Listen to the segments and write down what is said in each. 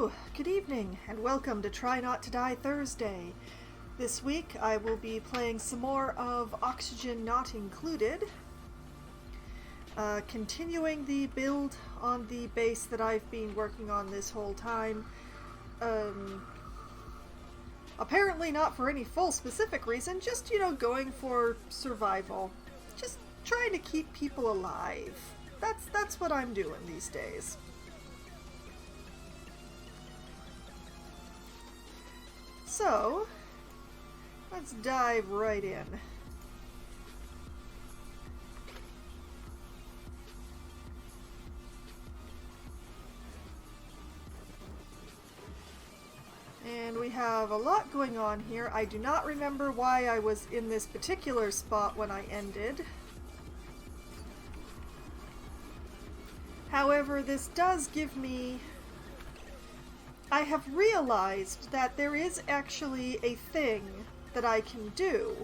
Hello, good evening, and welcome to Try Not to Die Thursday. This week I will be playing some more of Oxygen Not Included, continuing the build on the base that I've been working on this whole time. Apparently not for any full specific reason, just, going for survival. Just trying to keep people alive. That's what I'm doing these days. So, let's dive right in. And we have a lot going on here. I do not remember why I was in this particular spot when I ended. However, this does give me... I have realized that there is actually a thing that I can do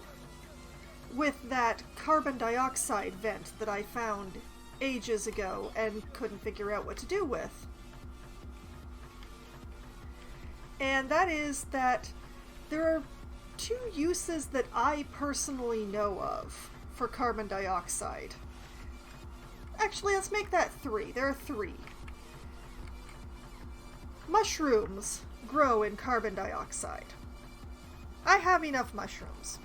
with that carbon dioxide vent that I found ages ago and couldn't figure out what to do with. And that is that there are two uses that I personally know of for carbon dioxide. Actually, let's make that three. There are three. Mushrooms grow in carbon dioxide. I have enough mushrooms.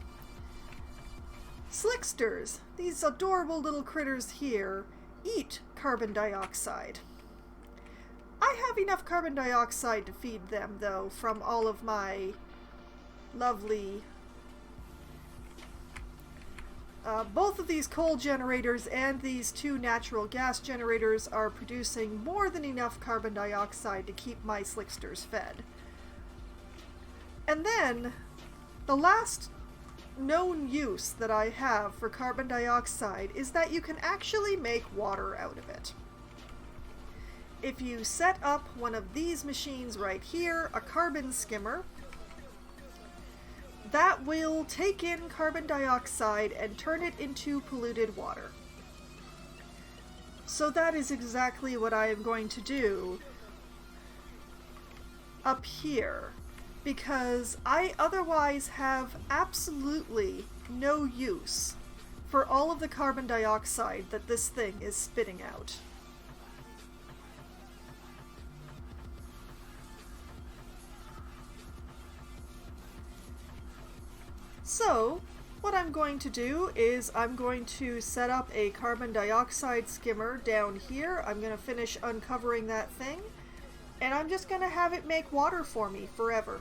Slicksters, these adorable little critters here, eat carbon dioxide. I have enough carbon dioxide to feed them, though, from all of my lovely... both of these coal generators and these two natural gas generators are producing more than enough carbon dioxide to keep my slicksters fed. And then, the last known use that I have for carbon dioxide is that you can actually make water out of it. If you set up one of these machines right here, a carbon skimmer, that will take in carbon dioxide and turn it into polluted water. So that is exactly what I am going to do up here, because I otherwise have absolutely no use for all of the carbon dioxide that this thing is spitting out. So, what I'm going to do is I'm going to set up a carbon dioxide skimmer down here. I'm going to finish uncovering that thing, and I'm just going to have it make water for me forever.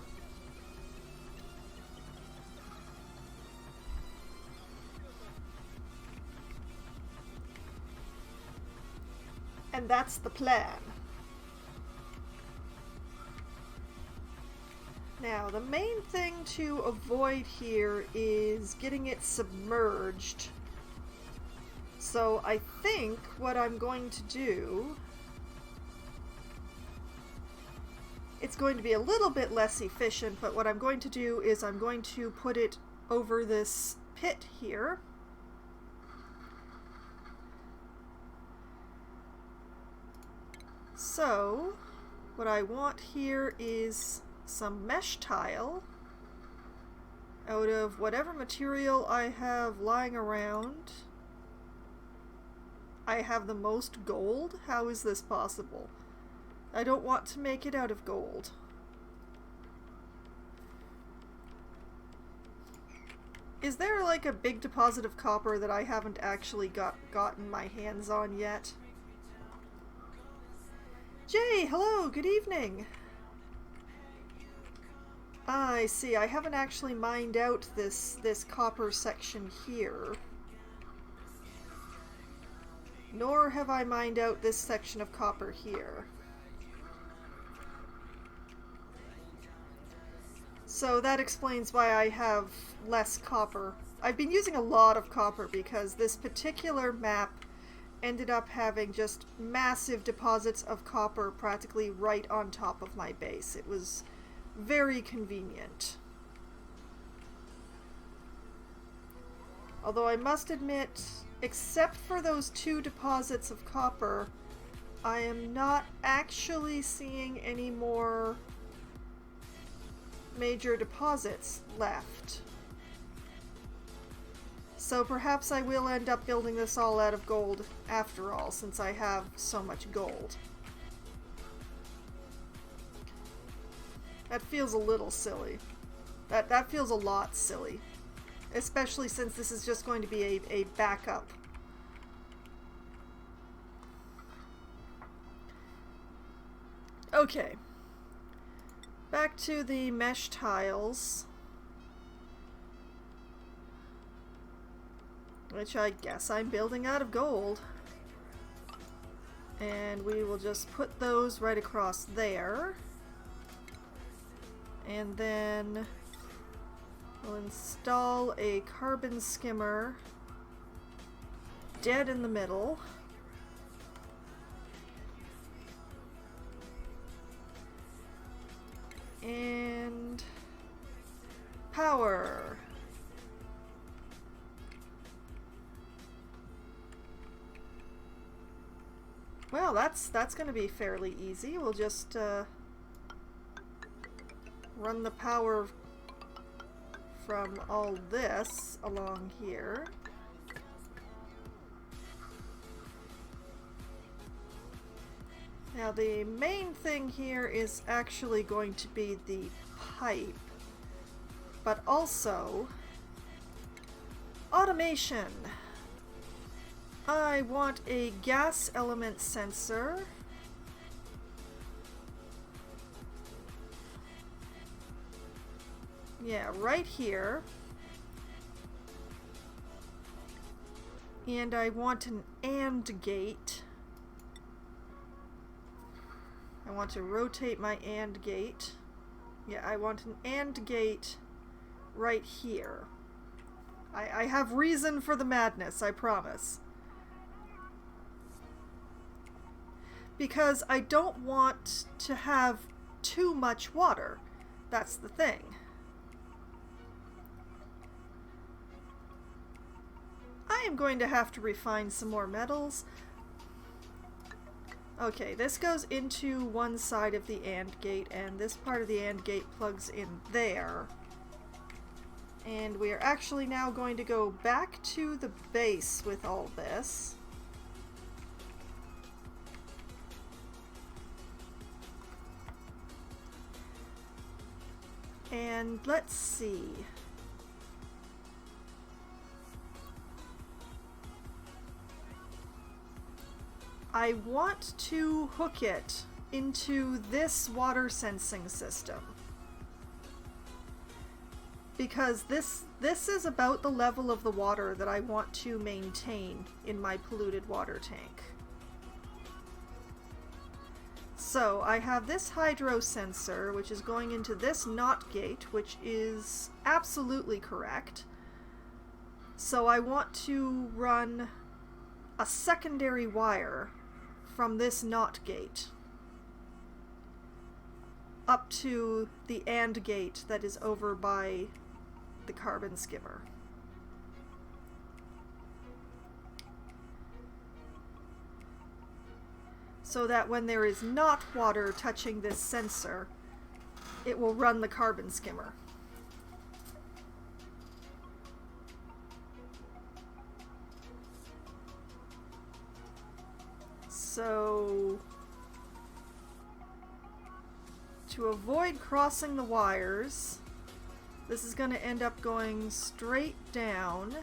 And that's the plan. Now, the main thing to avoid here is getting it submerged. So I think what I'm going to do... It's going to be a little bit less efficient, but what I'm going to do is I'm going to put it over this pit here. So, what I want here is some mesh tile out of whatever material I have lying around. I have the most gold? How is this possible? I don't want to make it out of gold. Is there like a big deposit of copper that I haven't actually gotten my hands on yet? Jay, hello, good evening. I see, I haven't actually mined out this copper section here. Nor have I mined out this section of copper here. So that explains why I have less copper. I've been using a lot of copper because this particular map ended up having just massive deposits of copper practically right on top of my base. It was very convenient. Although I must admit, except for those two deposits of copper, I am not actually seeing any more major deposits left. So perhaps I will end up building this all out of gold after all, since I have so much gold. That feels a little silly. That feels a lot silly. Especially since this is just going to be a backup. Okay. Back to the mesh tiles. Which I guess I'm building out of gold. And we will just put those right across there. And then we'll install a carbon skimmer dead in the middle. And power. Well, that's going to be fairly easy. We'll just run the power from all this along here. Now the main thing here is actually going to be the pipe, but also automation. I want a gas element sensor. Yeah, right here. And I want an AND gate. I want to rotate my AND gate. Yeah, I want an AND gate right here. I have reason for the madness, I promise. Because I don't want to have too much water. That's the thing. I am going to have to refine some more metals. Okay, this goes into one side of the AND gate, and this part of the AND gate plugs in there. And we are actually now going to go back to the base with all this. And let's see. I want to hook it into this water sensing system. Because this is about the level of the water that I want to maintain in my polluted water tank. So I have this hydro sensor, which is going into this NOT gate, which is absolutely correct. So I want to run a secondary wire from this NOT gate up to the AND gate that is over by the carbon skimmer. So that when there is not water touching this sensor, it will run the carbon skimmer. So, to avoid crossing the wires, this is going to end up going straight down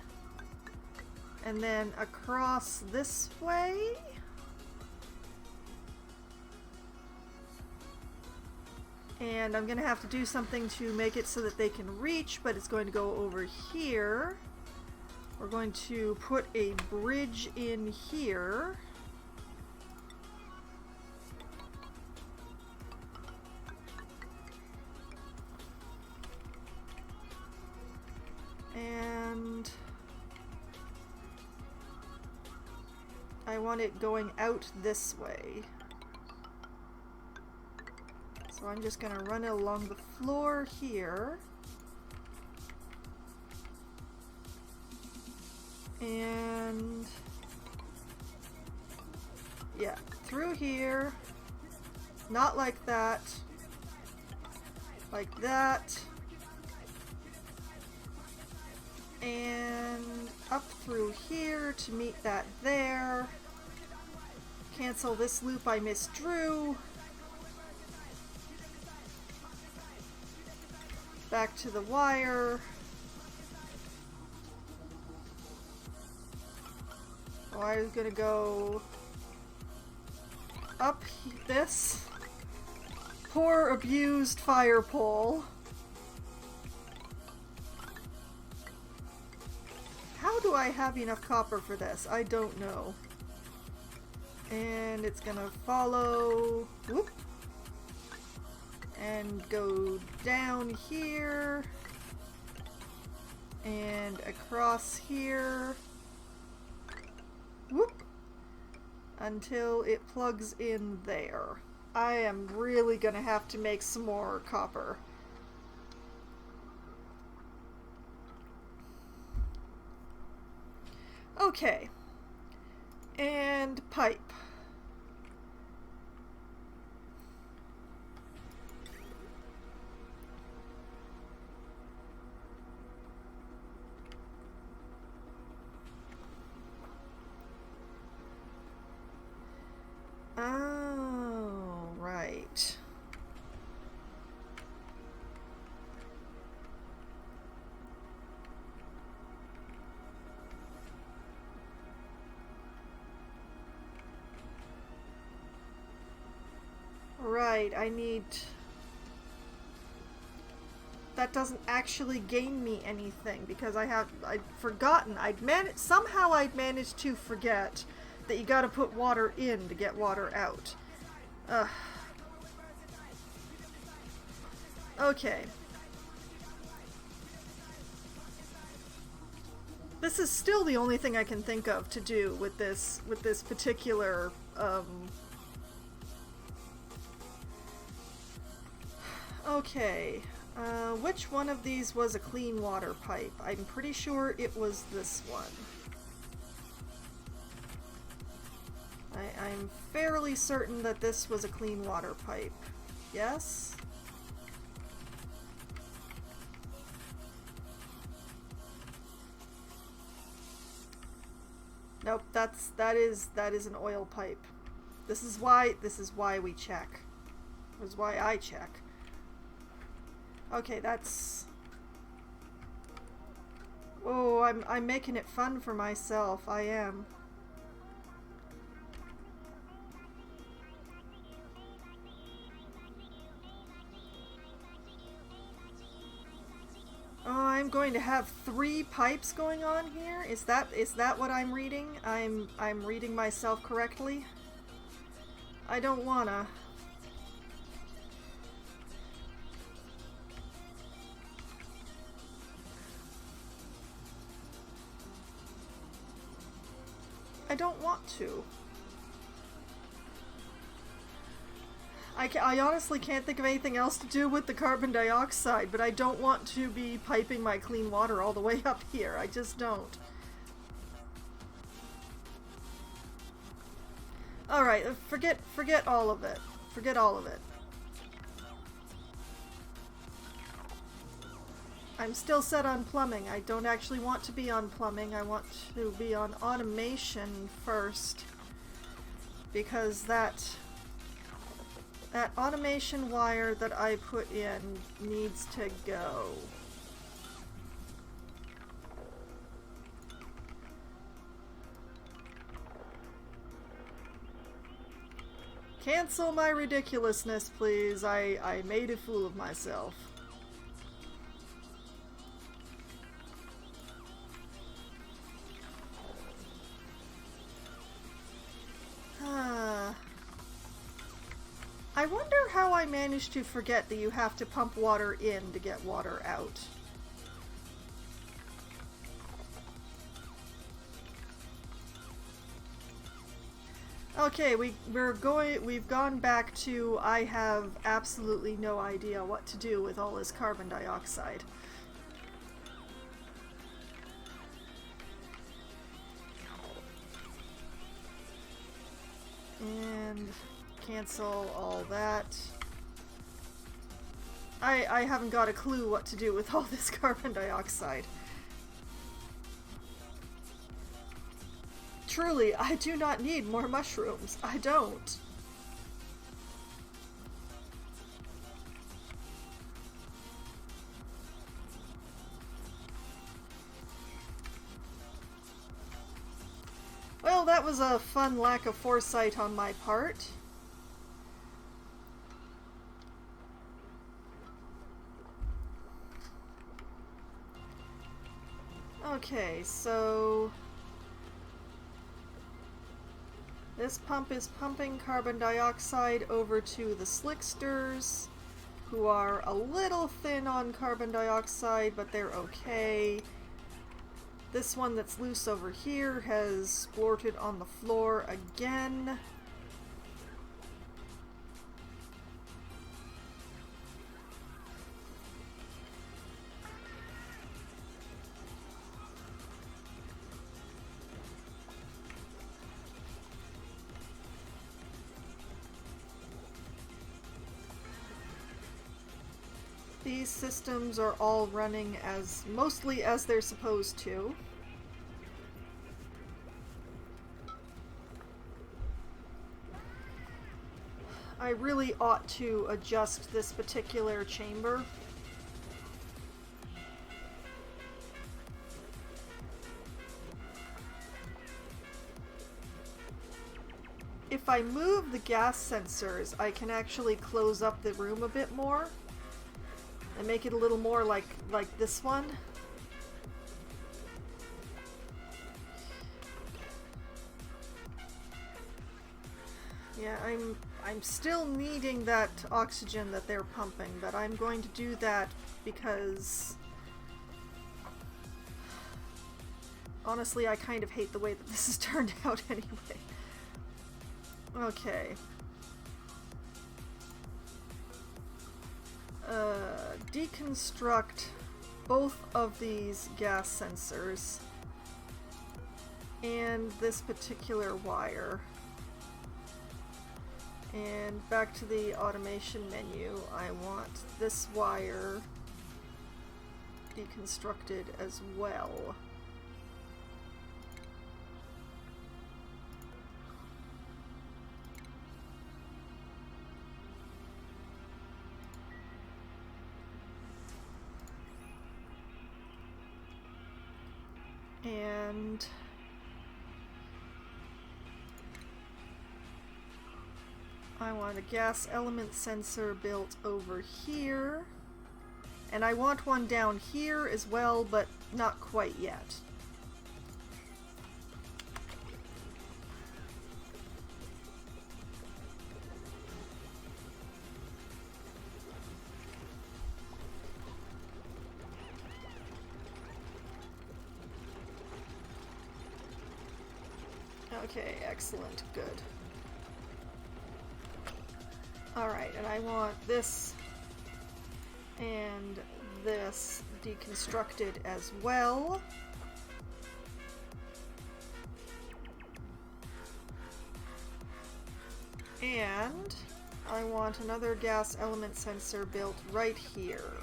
and then across this way. And I'm going to have to do something to make it so that they can reach, but it's going to go over here. We're going to put a bridge in here. And I want it going out this way. So I'm just going to run it along the floor here. And yeah, through here. Not like that. Like that. And up through here to meet that there. Cancel this loop I misdrew. Back to the wire. Wire's gonna go up this poor abused fire pole. How do I have enough copper for this? I don't know. And it's gonna follow, whoop, and go down here and across here, whoop, until it plugs in there. I am really gonna have to make some more copper. Okay, and pipe. Oh, right. Right, I need... That doesn't actually gain me anything because I'd forgotten. Somehow I'd managed to forget that you gotta put water in to get water out. Okay. This is still the only thing I can think of to do with this particular, Okay, which one of these was a clean water pipe? I'm pretty sure it was this one. I'm fairly certain that this was a clean water pipe. Yes? Nope, that is an oil pipe. This is why we check. This is why I check. Okay, that's... Oh, I'm making it fun for myself. I am. Oh, I'm going to have 3 pipes going on here? Is that what I'm reading? I'm reading myself correctly? I don't wanna. I don't want to. I honestly can't think of anything else to do with the carbon dioxide, but I don't want to be piping my clean water all the way up here. I just don't. Alright, forget all of it. Forget all of it. I'm still set on plumbing. I don't actually want to be on plumbing. I want to be on automation first. Because that automation wire that I put in needs to go. Cancel my ridiculousness, please. I made a fool of myself. I wonder how I managed to forget that you have to pump water in to get water out. Okay, we've gone back to I have absolutely no idea what to do with all this carbon dioxide. And cancel all that. I haven't got a clue what to do with all this carbon dioxide. Truly, I do not need more mushrooms. I don't. Well, that was a fun lack of foresight on my part. Okay, so this pump is pumping carbon dioxide over to the slicksters, who are a little thin on carbon dioxide, but they're okay. This one that's loose over here has splorted on the floor again. These systems are all running mostly as they're supposed to. I really ought to adjust this particular chamber. If I move the gas sensors, I can actually close up the room a bit more and make it a little more like this one. Yeah, I'm still needing that oxygen that they're pumping, but I'm going to do that because honestly I kind of hate the way that this has turned out anyway. Okay. Deconstruct both of these gas sensors and this particular wire. And back to the automation menu, I want this wire deconstructed as well. And I want a gas element sensor built over here. And I want one down here as well, but not quite yet. Okay, excellent, good. Alright, and I want this and this deconstructed as well. And I want another gas element sensor built right here.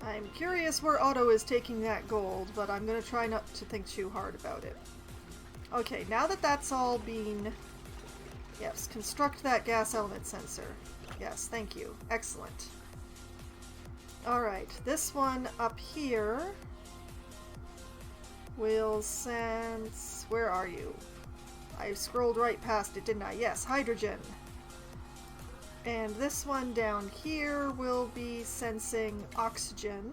I'm curious where Otto is taking that gold, but I'm going to try not to think too hard about it. Okay, now that that's all been... Yes, construct that gas element sensor. Yes, thank you. Excellent. Alright, this one up here will sense... Where are you? I scrolled right past it, didn't I? Yes, hydrogen. And this one down here will be sensing oxygen.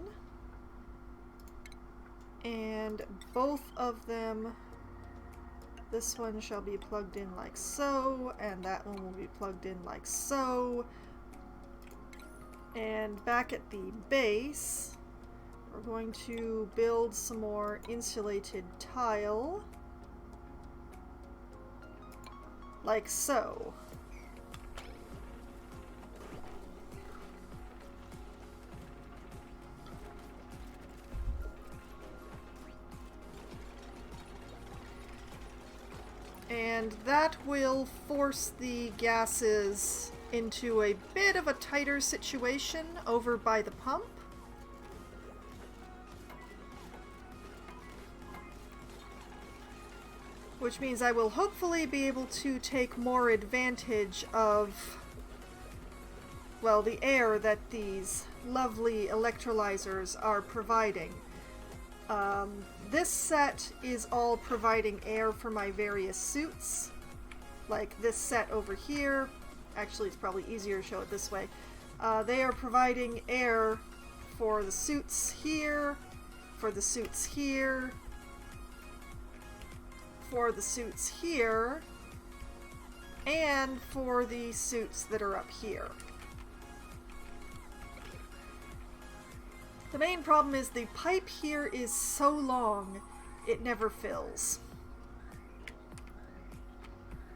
And both of them, this one shall be plugged in like so, and that one will be plugged in like so. And back at the base, we're going to build some more insulated tile. Like so. And that will force the gases into a bit of a tighter situation over by the pump. Which means I will hopefully be able to take more advantage of, well, the air that these lovely electrolyzers are providing. This set is all providing air for my various suits. Like this set over here. Actually, it's probably easier to show it this way. They are providing air for the suits here, for the suits here, for the suits here, and for the suits that are up here. The main problem is the pipe here is so long, it never fills.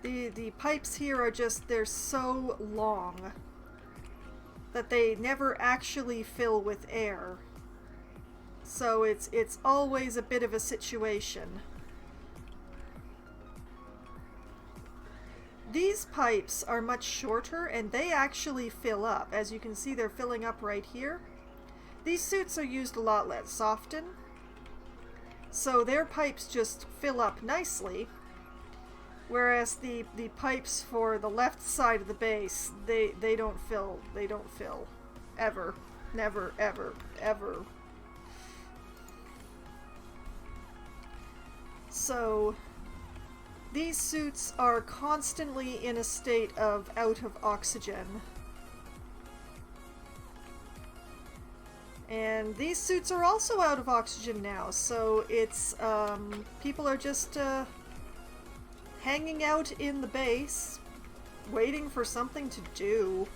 The pipes here are just, they're so long that they never actually fill with air. So it's always a bit of a situation. These pipes are much shorter and they actually fill up. As you can see, they're filling up right here. These suits are used a lot less often, so their pipes just fill up nicely, whereas the pipes for the left side of the base, they don't fill. They don't fill. Ever. Never, ever, ever. So these suits are constantly in a state of out of oxygen. And these suits are also out of oxygen now, so it's, people are just, hanging out in the base, waiting for something to do.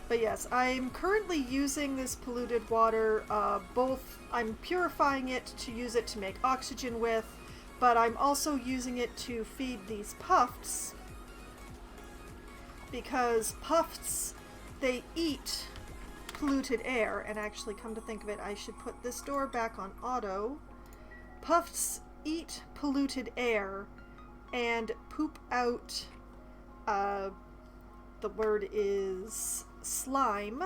But yes, I'm currently using this polluted water, I'm purifying it to use it to make oxygen with, but I'm also using it to feed these puffs, because puffs, they eat polluted air. And actually, come to think of it, I should put this door back on auto. Puffs eat polluted air and poop out, the word is slime,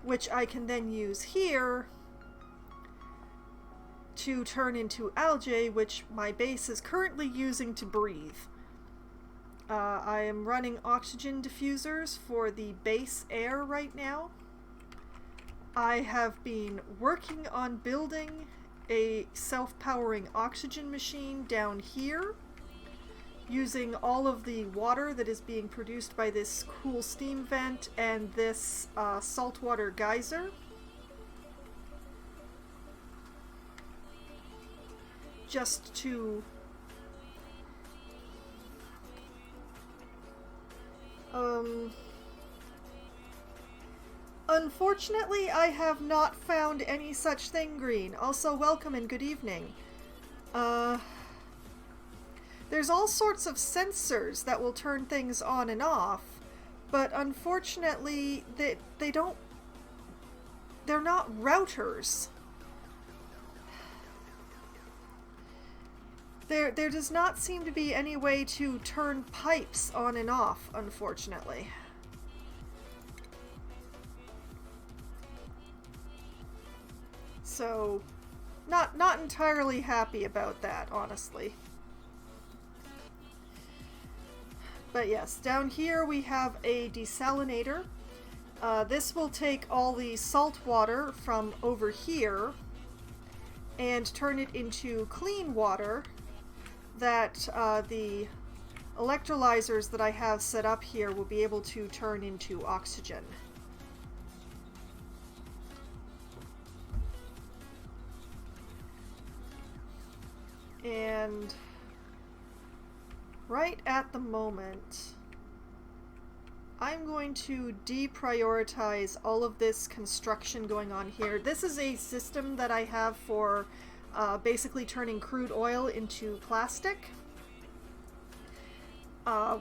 which I can then use here to turn into algae, which my base is currently using to breathe. I am running oxygen diffusers for the base air right now. I have been working on building a self-powering oxygen machine down here, using all of the water that is being produced by this cool steam vent and this saltwater geyser. Just to unfortunately, I have not found any such thing, Green. Also, welcome and good evening. There's all sorts of sensors that will turn things on and off, but unfortunately, they're not routers. There does not seem to be any way to turn pipes on and off, unfortunately. So, not entirely happy about that, honestly. But yes, down here we have a desalinator. This will take all the salt water from over here and turn it into clean water that the electrolyzers that I have set up here will be able to turn into oxygen. And right at the moment, I'm going to deprioritize all of this construction going on here. This is a system that I have for basically turning crude oil into plastic,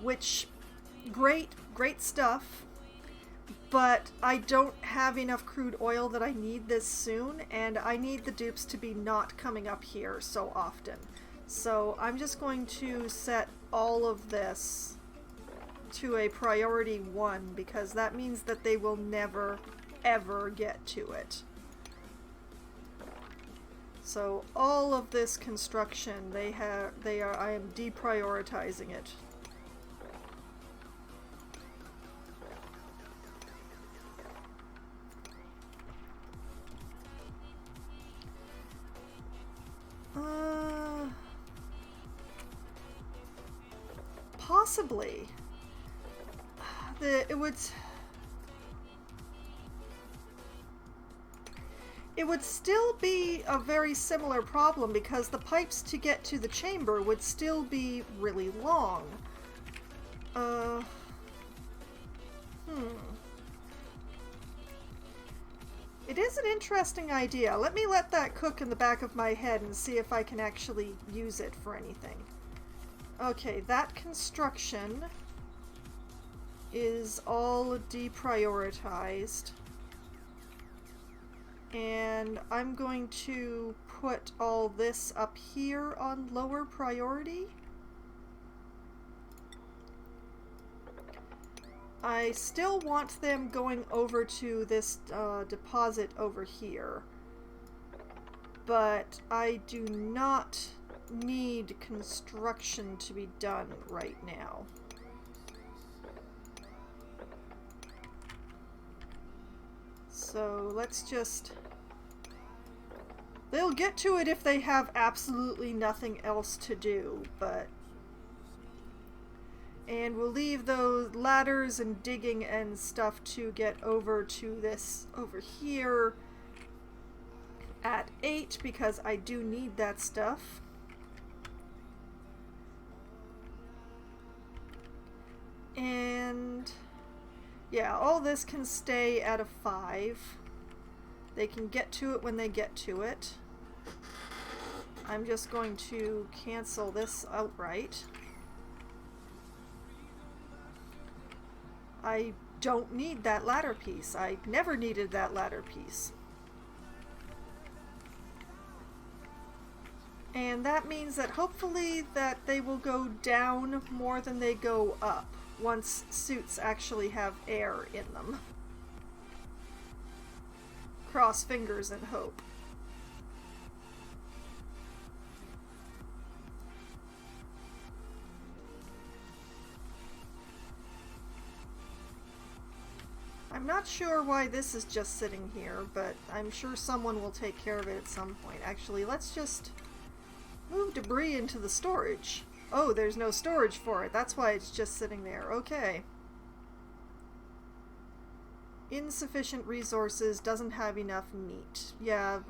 which, great stuff, but I don't have enough crude oil that I need this soon, and I need the dupes to be not coming up here so often. So I'm just going to set all of this to a priority 1 because that means that they will never ever get to it. So all of this construction, I am deprioritizing it. Possibly. It would still be a very similar problem because the pipes to get to the chamber would still be really long. It is an interesting idea. Let me let that cook in the back of my head and see if I can actually use it for anything. Okay, that construction is all deprioritized. And I'm going to put all this up here on lower priority. I still want them going over to this deposit over here. But I do not need construction to be done right now. So let's just... They'll get to it if they have absolutely nothing else to do, but... And we'll leave those ladders and digging and stuff to get over to this over here at 8 because I do need that stuff. And yeah, all this can stay at a 5. They can get to it when they get to it. I'm just going to cancel this outright. I don't need that ladder piece. I never needed that ladder piece. And that means that hopefully that they will go down more than they go up once suits actually have air in them. Cross fingers and hope. I'm not sure why this is just sitting here, but I'm sure someone will take care of it at some point. Actually, let's just move debris into the storage. Oh, there's no storage for it. That's why it's just sitting there. Okay. Insufficient resources, doesn't have enough meat. Yeah.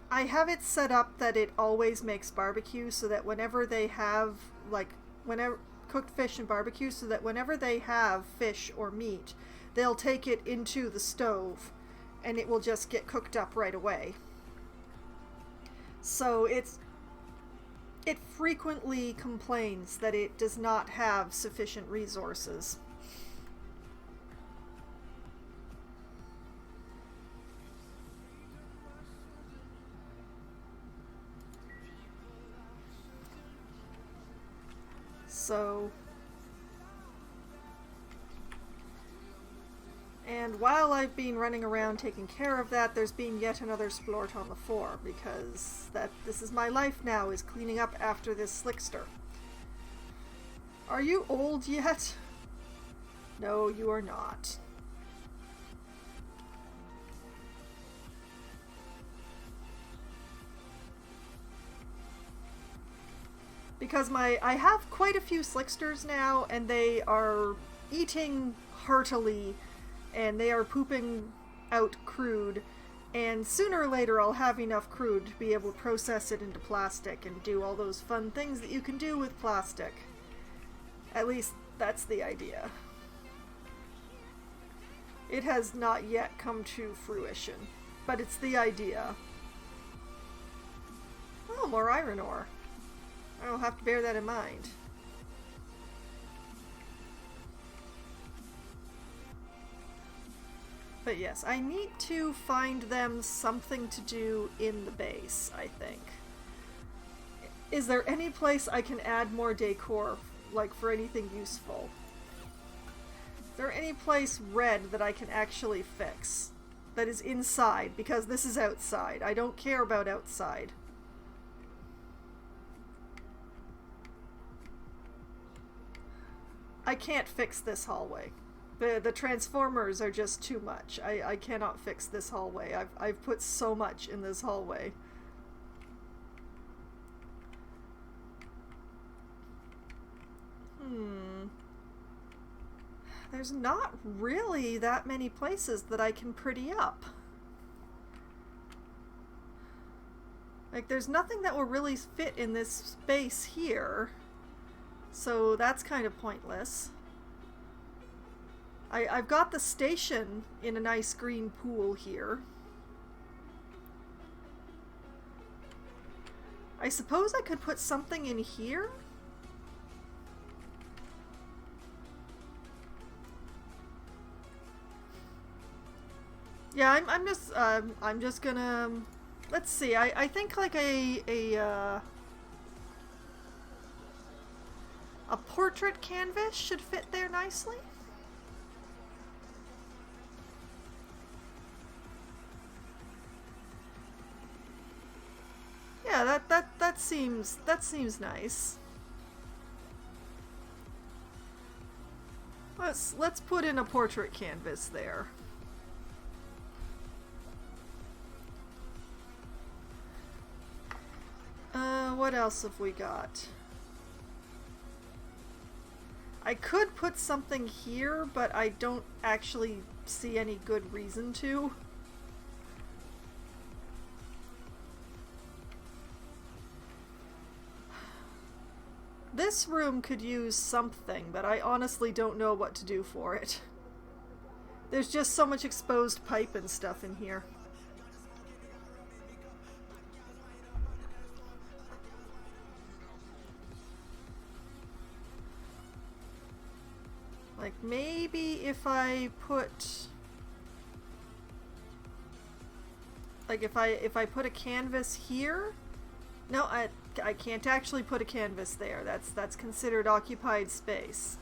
I have it set up that it always makes barbecue so that whenever they have, whenever cooked fish and barbecue, so that whenever they have fish or meat, they'll take it into the stove and it will just get cooked up right away. So it frequently complains that it does not have sufficient resources. So, and while I've been running around taking care of that, there's been yet another splort on the floor, because this is my life now, is cleaning up after this slickster. Are you old yet? No, you are not. Because I have quite a few slicksters now, and they are eating heartily, and they are pooping out crude, and sooner or later I'll have enough crude to be able to process it into plastic and do all those fun things that you can do with plastic. At least that's the idea. It has not yet come to fruition, but it's the idea. Oh, more iron ore. I'll have to bear that in mind. But yes, I need to find them something to do in the base, I think. Is there any place I can add more decor, like for anything useful? Is there any place red that I can actually fix? That is inside, because this is outside. I don't care about outside. I can't fix this hallway. The transformers are just too much. I cannot fix this hallway. I've put so much in this hallway. There's not really that many places that I can pretty up. Like, there's nothing that will really fit in this space here. So that's kind of pointless. I've got the station in a nice green pool here. I suppose I could put something in here? Yeah, I'm just gonna, let's see, I think like a portrait canvas should fit there nicely. Yeah, that seems nice. Let's put in a portrait canvas there. What else have we got? I could put something here, but I don't actually see any good reason to. This room could use something, but I honestly don't know what to do for it. There's just so much exposed pipe and stuff in here. Like, maybe if I put... Like, if I put a canvas here... No, I can't actually put a canvas there. That's considered occupied space.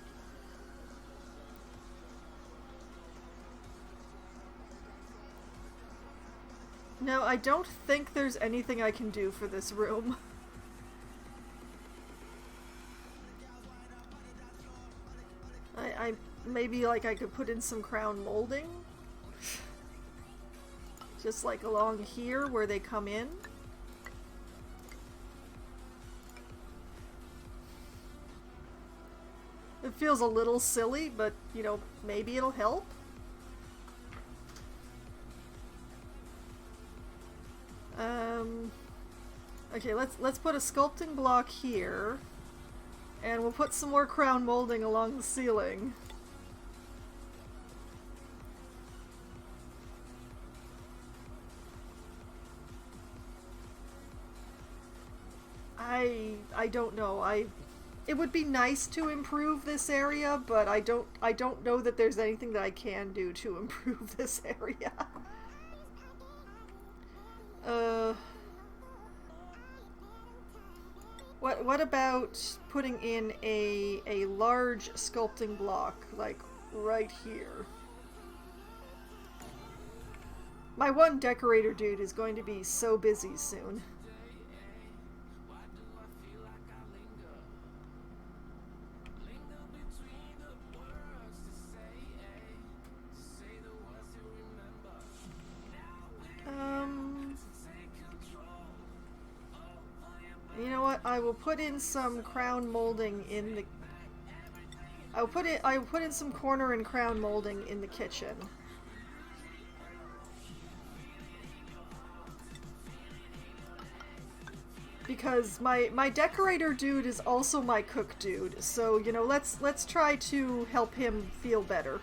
No, I don't think there's anything I can do for this room. I maybe like I could put in some crown molding. Just like along here where they come in. It feels a little silly, but you know, maybe it'll help. Okay, let's put a sculpting block here. And we'll put some more crown molding along the ceiling. I don't know. It would be nice to improve this area, but I don't know that there's anything that I can do to improve this area. What about putting in a large sculpting block, like right here? My one decorator dude is going to be so busy soon. You know what? I will put in some crown molding in the... I will put in some corner and crown molding in the kitchen. Because my decorator dude is also my cook dude, so you know, let's try to help him feel better.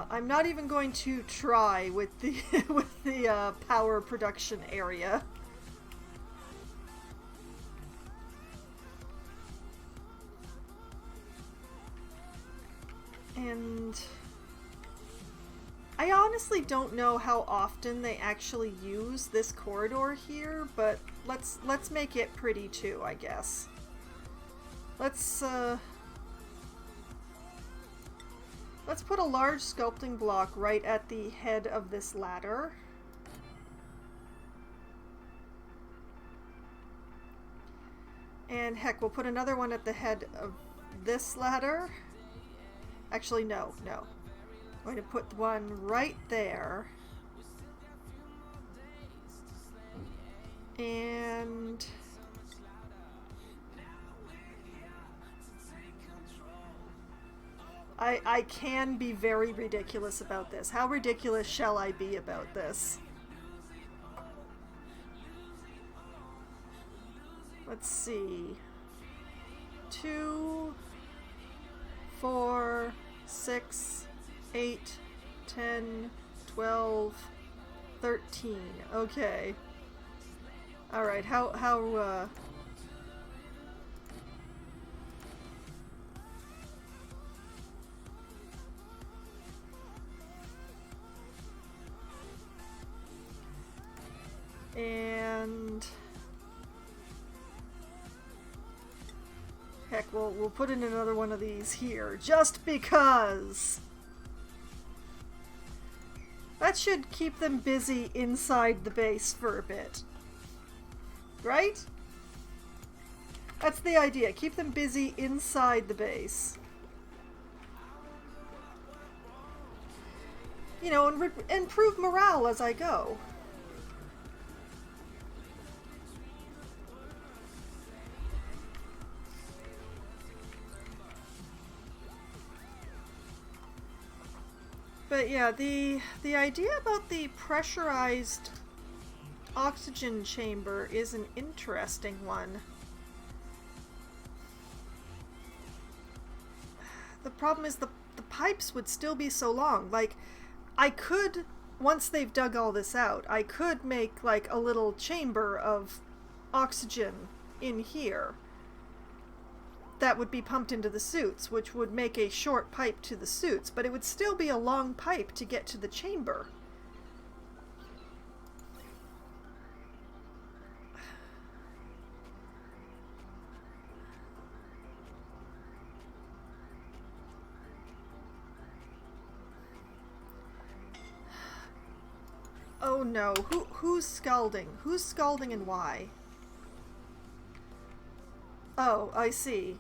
I'm not even going to try with the with the power production area. And I honestly don't know how often they actually use this corridor here, but let's make it pretty too, I guess. Let's put a large sculpting block right at the head of this ladder. And heck, we'll put another one at the head of this ladder. Actually, no. I'm going to put one right there. And I can be very ridiculous about this. How ridiculous shall I be about this? Let's see. 2, 4, 6, 8, 10, 12, 13. Okay. Alright, how and heck, we'll put in another one of these here, just because. That should keep them busy inside the base for a bit. Right? That's the idea. Keep them busy inside the base. You know, and improve morale as I go. But yeah, the idea about the pressurized oxygen chamber is an interesting one. The problem is the pipes would still be so long. Like, I could, once they've dug all this out, I could make like a little chamber of oxygen in here that would be pumped into the suits, which would make a short pipe to the suits, but it would still be a long pipe to get to the chamber. Oh no, who's scalding? Who's scalding and why? Oh, I see.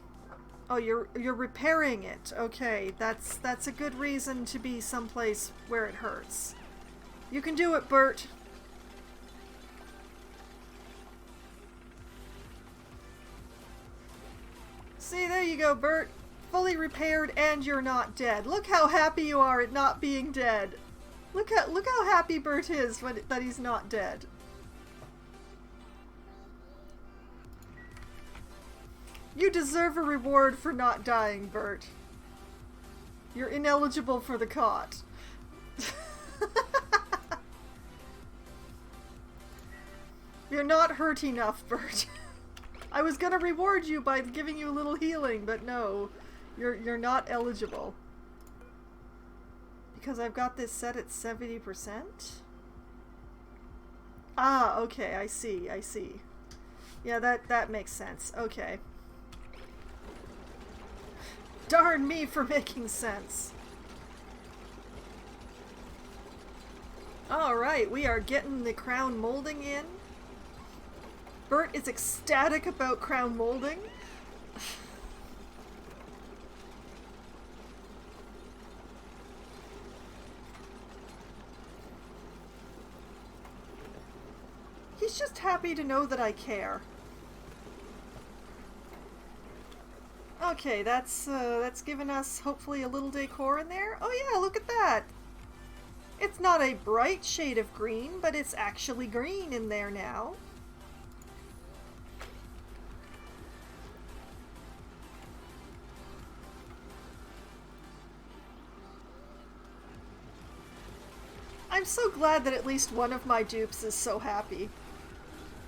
Oh, you're repairing it. Okay, that's a good reason to be someplace where it hurts. You can do it, Bert. See, there you go, Bert. Fully repaired and you're not dead. Look how happy you are at not being dead. Look how happy Bert is that he's not dead. You deserve a reward for not dying, Bert. You're ineligible for the cot. You're not hurt enough, Bert. I was gonna reward you by giving you a little healing, but no. You're not eligible. Because I've got this set at 70%? Ah, okay, I see. Yeah, that makes sense. Okay. Darn me for making sense. Alright, we are getting the crown molding in. Bert is ecstatic about crown molding. He's just happy to know that I care. Okay, that's given us hopefully a little decor in there. Oh yeah, look at that! It's not a bright shade of green, but it's actually green in there now. I'm so glad that at least one of my dupes is so happy.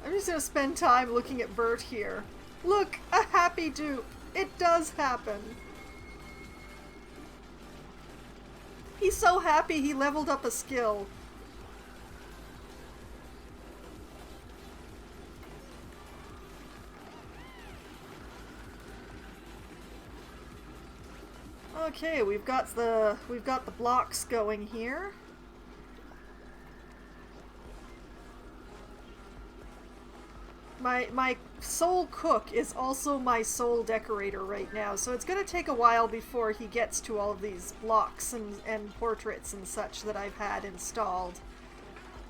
I'm just gonna spend time looking at Bert here. Look, a happy dupe! It does happen! He's so happy he leveled up a skill. Okay, we've got the blocks going here. My soul cook is also my soul decorator right now, so it's gonna take a while before he gets to all of these blocks and portraits and such that I've had installed.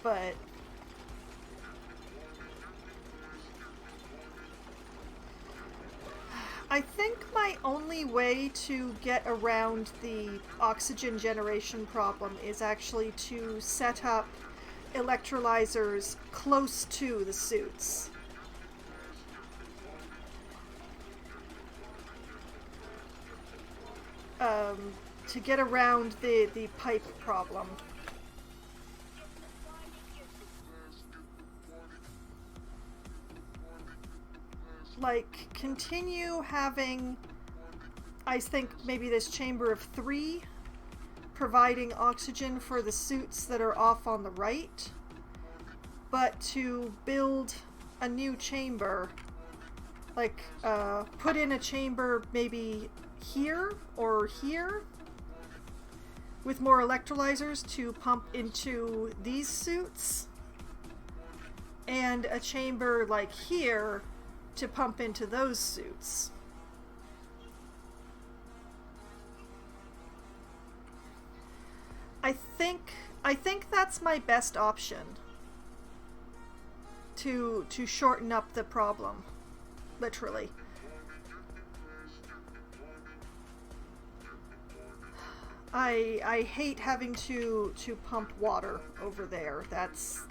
But I think my only way to get around the oxygen generation problem is actually to set up electrolyzers close to the suits. To get around the pipe problem. Like, continue having, I think, maybe this chamber of 3 providing oxygen for the suits that are off on the right, but to build a new chamber, like, put in a chamber maybe here or here with more electrolyzers to pump into these suits, and a chamber like here to pump into those suits. I think that's my best option to shorten up the problem, literally. I hate having to pump water over there. That's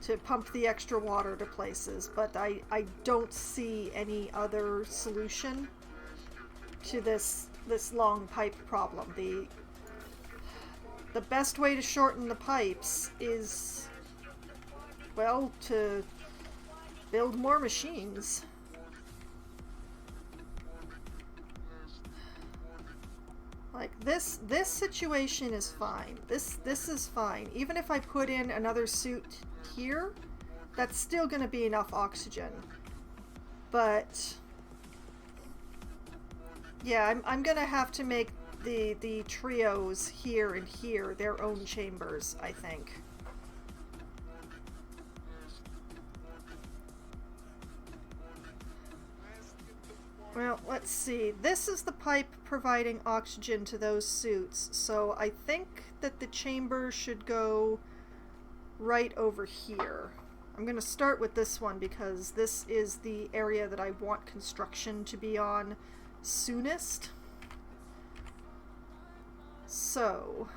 to pump the extra water to places, but I don't see any other solution to this long pipe problem. The best way to shorten the pipes is, well, to build more machines. Like, this situation is fine. This is fine. Even if I put in another suit here, that's still going to be enough oxygen. But yeah, I'm going to have to make the trios here and here their own chambers, I think. Well, let's see. This is the pipe providing oxygen to those suits, so I think that the chamber should go right over here. I'm going to start with this one because this is the area that I want construction to be on soonest. So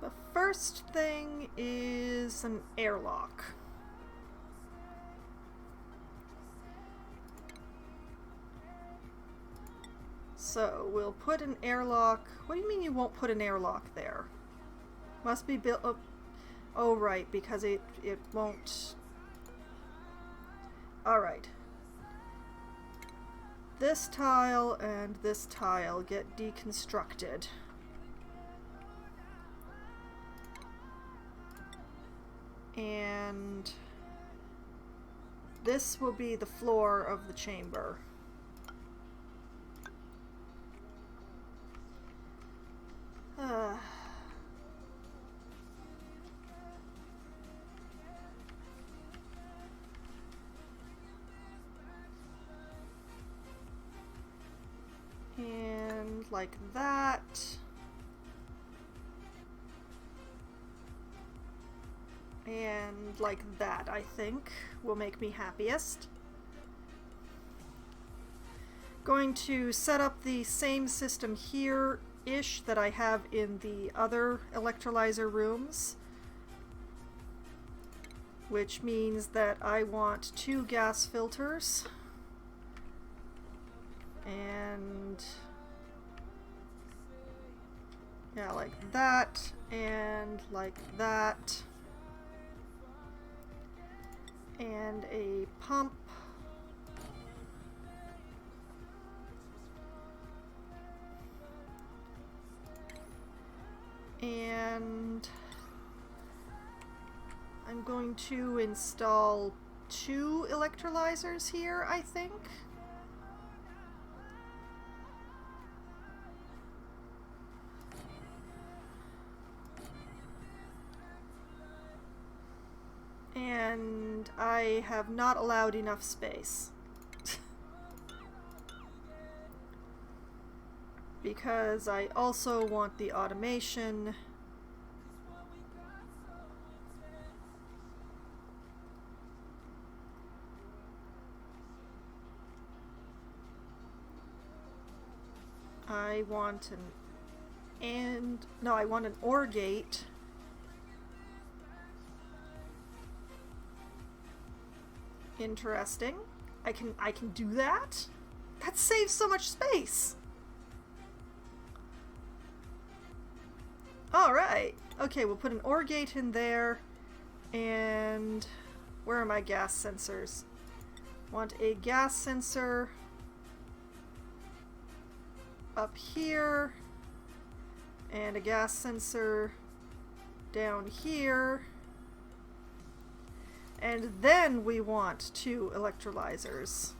the first thing is an airlock. So we'll put an airlock. What do you mean you won't put an airlock there? Must be built up. Oh, right, because it won't. Alright. This tile and this tile get deconstructed. And this will be the floor of the chamber. And like that. And like that, I think, will make me happiest. Going to set up the same system here-ish that I have in the other electrolyzer rooms, which means that I want 2 gas filters. And yeah, like that, and like that. And a pump. And I'm going to install 2 electrolyzers here, I think. And I have not allowed enough space. Because I also want the automation. I want I want an OR gate. Interesting. I can do that? That saves so much space. Alright. Okay, we'll put an OR gate in there. And where are my gas sensors? Want a gas sensor up here. And a gas sensor down here. And then we want 2 electrolyzers.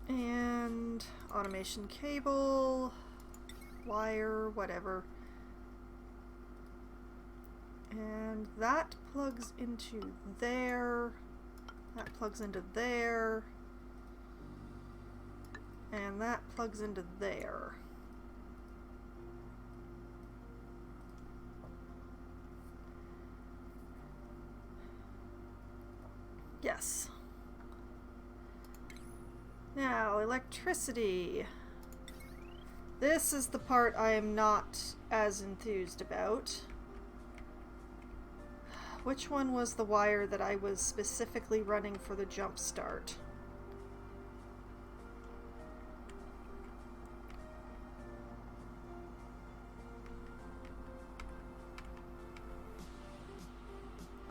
And automation cable, wire, whatever. And that plugs into there. That plugs into there. And that plugs into there. Yes. Now, electricity. This is the part I am not as enthused about. Which one was the wire that I was specifically running for the jump start?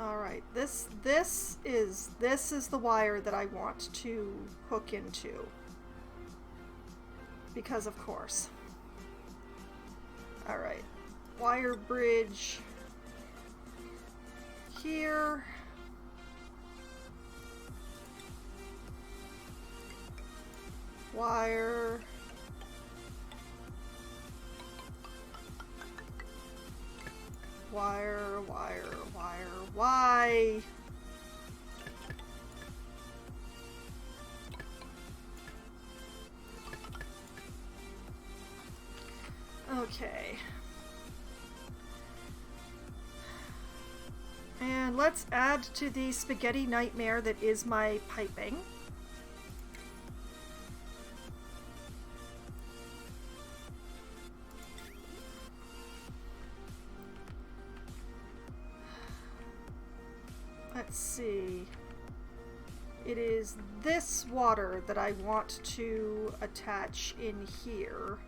Alright, this is the wire that I want to hook into. Because of course. Alright. Wire bridge here. Wire. Wire, wire, wire, why? Okay. And let's add to the spaghetti nightmare that is my piping. Let's see. It is this water that I want to attach in here.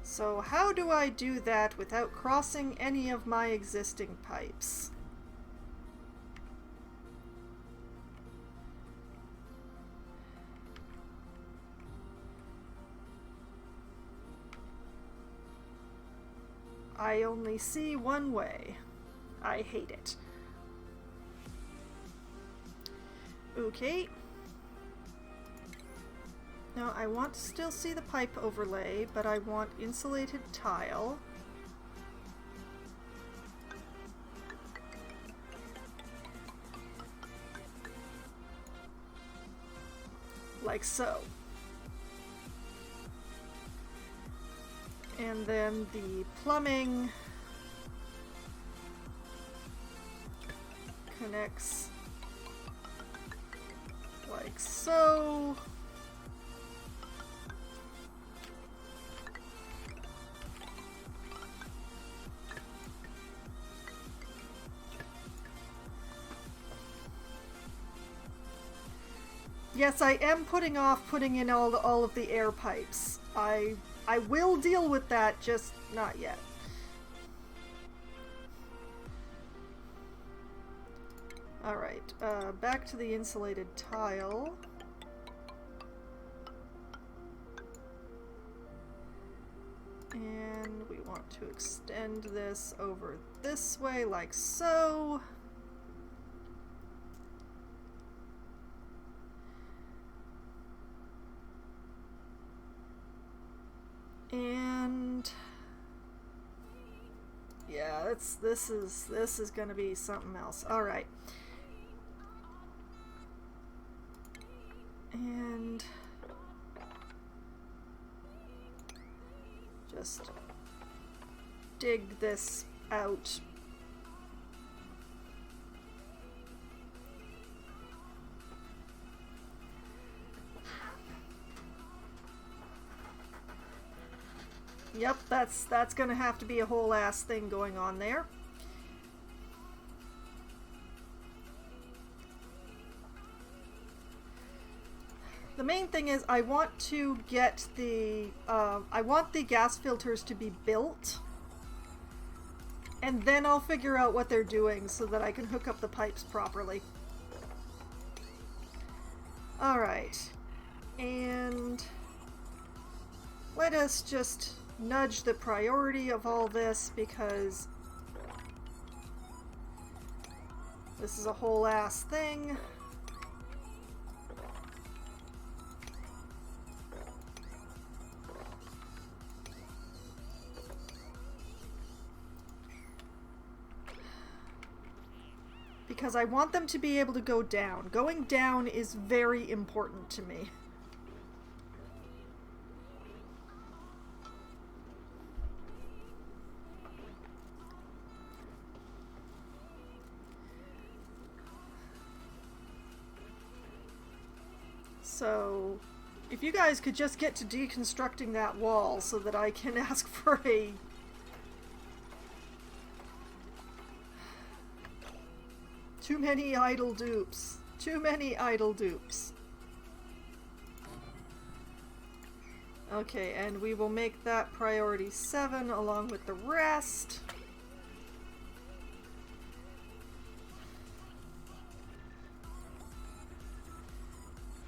So how do I do that without crossing any of my existing pipes? I only see one way. I hate it. Okay. Now I want to still see the pipe overlay, but I want insulated tile. Like so. And then the plumbing connects like so. Yes, I am putting off putting in all of the air pipes. I will deal with that, just not yet. Alright, back to the insulated tile. And we want to extend this over this way, like so. And yeah, this is gonna be something else. All right, and just dig this out. Yep, that's gonna have to be a whole ass thing going on there. The main thing is I want to get the I want the gas filters to be built, and then I'll figure out what they're doing so that I can hook up the pipes properly. Alright, and let us just nudge the priority of all this, because this is a whole ass thing. Because I want them to be able to go down. Going down is very important to me. So, if you guys could just get to deconstructing that wall so that I can ask for a... Too many idle dupes. Too many idle dupes. Okay, and we will make that priority 7 along with the rest.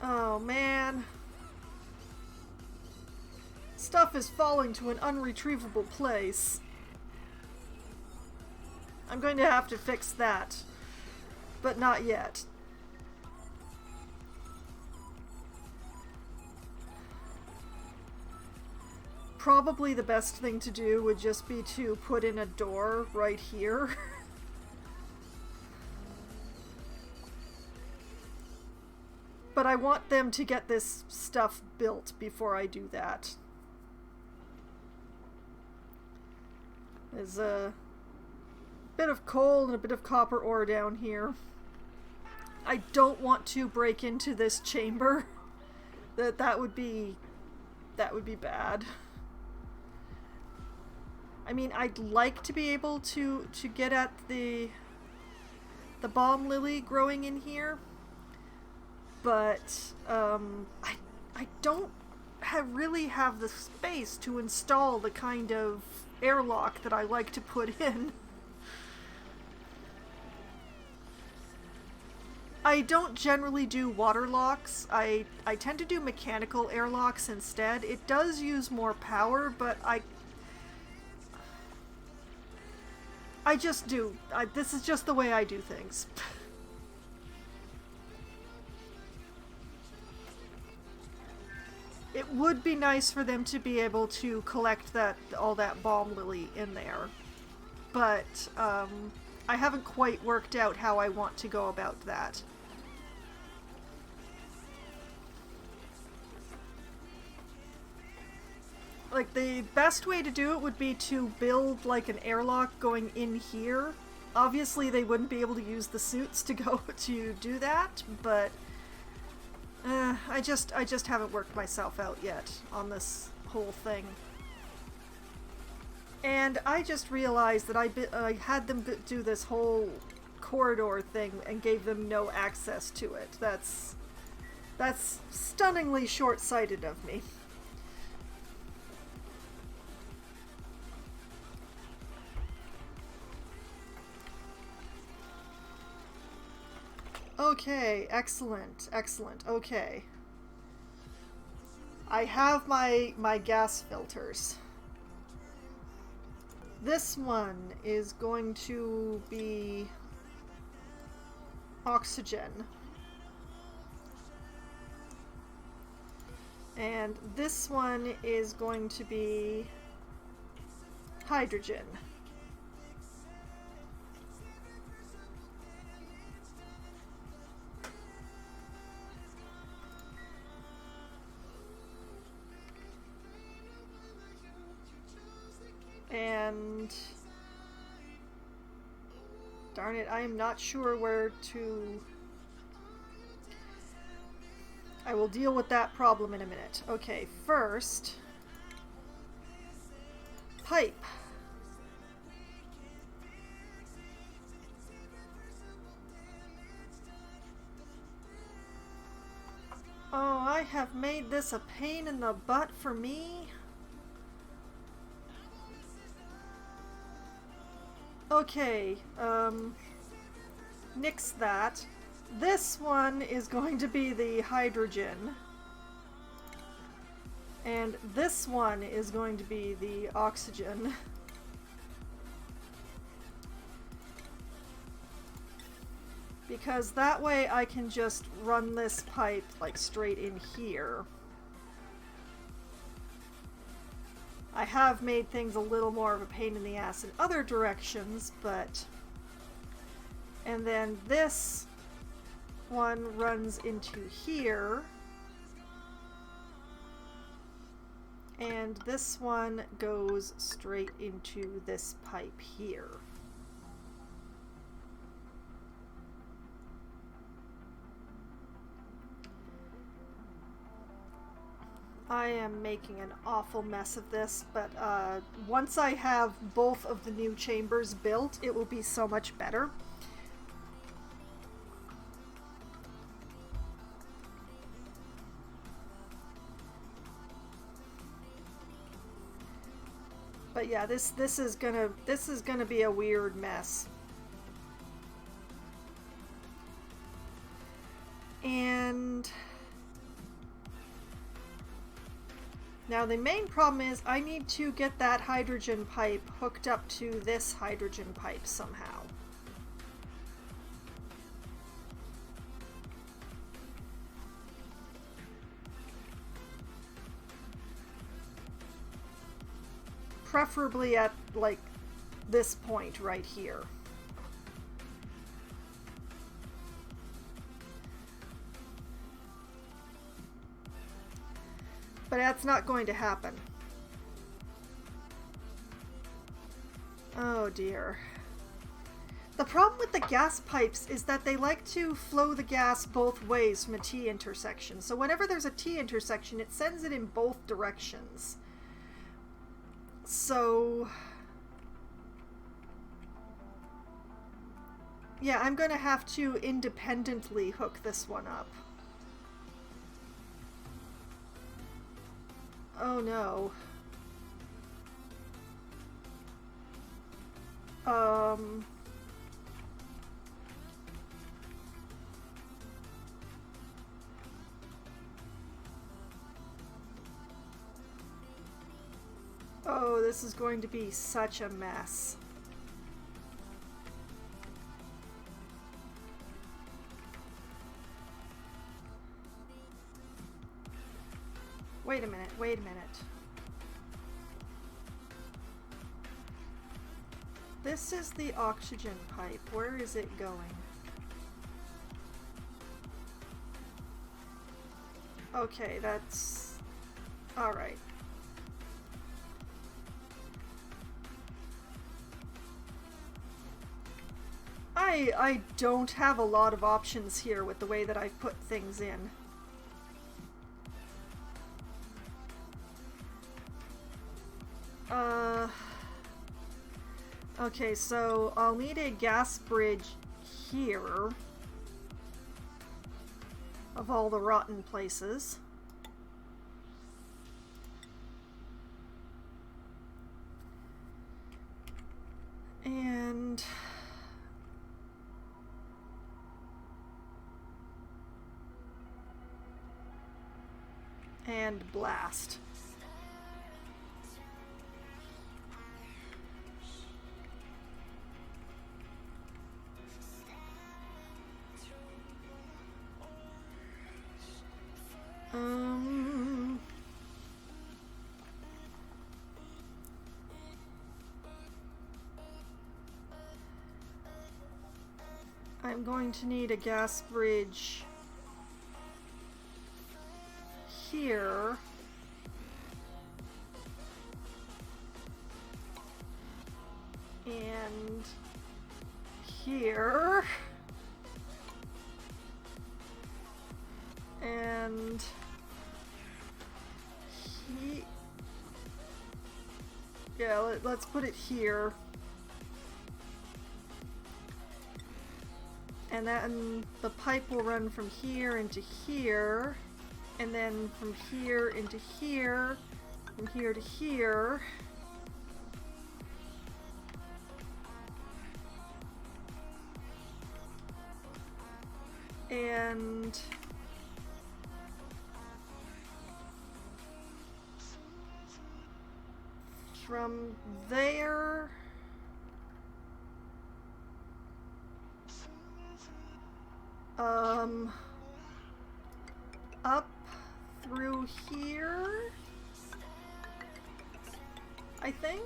Oh man. Stuff is falling to an unretrievable place. I'm going to have to fix that. But not yet. Probably the best thing to do would just be to put in a door right here. But I want them to get this stuff built before I do that. There's a bit of coal and a bit of copper ore down here. I don't want to break into this chamber. That would be bad. I mean, I'd like to be able to get at the bomb lily growing in here, but I don't really have the space to install the kind of airlock that I like to put in. I don't generally do water locks. I tend to do mechanical airlocks instead. It does use more power, but I just do. This is just the way I do things. It would be nice for them to be able to collect all that balm lily in there, but I haven't quite worked out how I want to go about that. Like, the best way to do it would be to build, like, an airlock going in here. Obviously, they wouldn't be able to use the suits to go to do that, but I just haven't worked myself out yet on this whole thing. And I just realized that I had them do this whole corridor thing and gave them no access to it. That's That's stunningly short-sighted of me. Okay, excellent, excellent. Okay. I have my gas filters. This one is going to be oxygen. And this one is going to be hydrogen. And darn it, I am not sure where to... I will deal with that problem in a minute. Okay, first, pipe. Oh, I have made this a pain in the butt for me. Okay, nix that. This one is going to be the hydrogen. And this one is going to be the oxygen. Because that way I can just run this pipe like straight in here. I have made things a little more of a pain in the ass in other directions, but... And then this one runs into here. And this one goes straight into this pipe here. I am making an awful mess of this, but once I have both of the new chambers built, it will be so much better. But yeah, this is gonna be a weird mess. And now the main problem is I need to get that hydrogen pipe hooked up to this hydrogen pipe somehow. Preferably at like this point right here. But that's not going to happen. Oh dear. The problem with the gas pipes is that they like to flow the gas both ways from a T intersection. So whenever there's a T intersection, it sends it in both directions. So yeah, I'm going to have to independently hook this one up. Oh no. Oh, this is going to be such a mess. Wait a minute, wait a minute. This is the oxygen pipe. Where is it going? Okay, that's... Alright. I don't have a lot of options here with the way that I've put things in. Okay, so I'll need a gas bridge here. of all the rotten places. And blast. I'm going to need a gas bridge here. And here. And yeah, let's put it here. And then the pipe will run from here into here, and then from here into here, from here to here. And from there up through here, I think.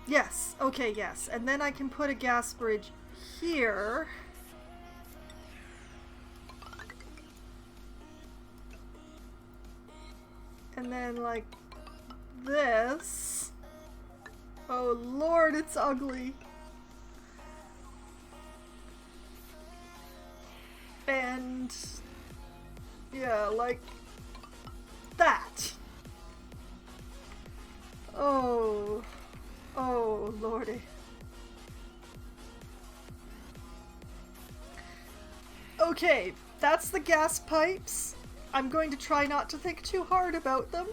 Yes, okay, yes. And then I can put a gas bridge here. And then like this. Oh Lord, it's ugly. And yeah, like that. Oh Lordy. Okay, that's the gas pipes. I'm going to try not to think too hard about them.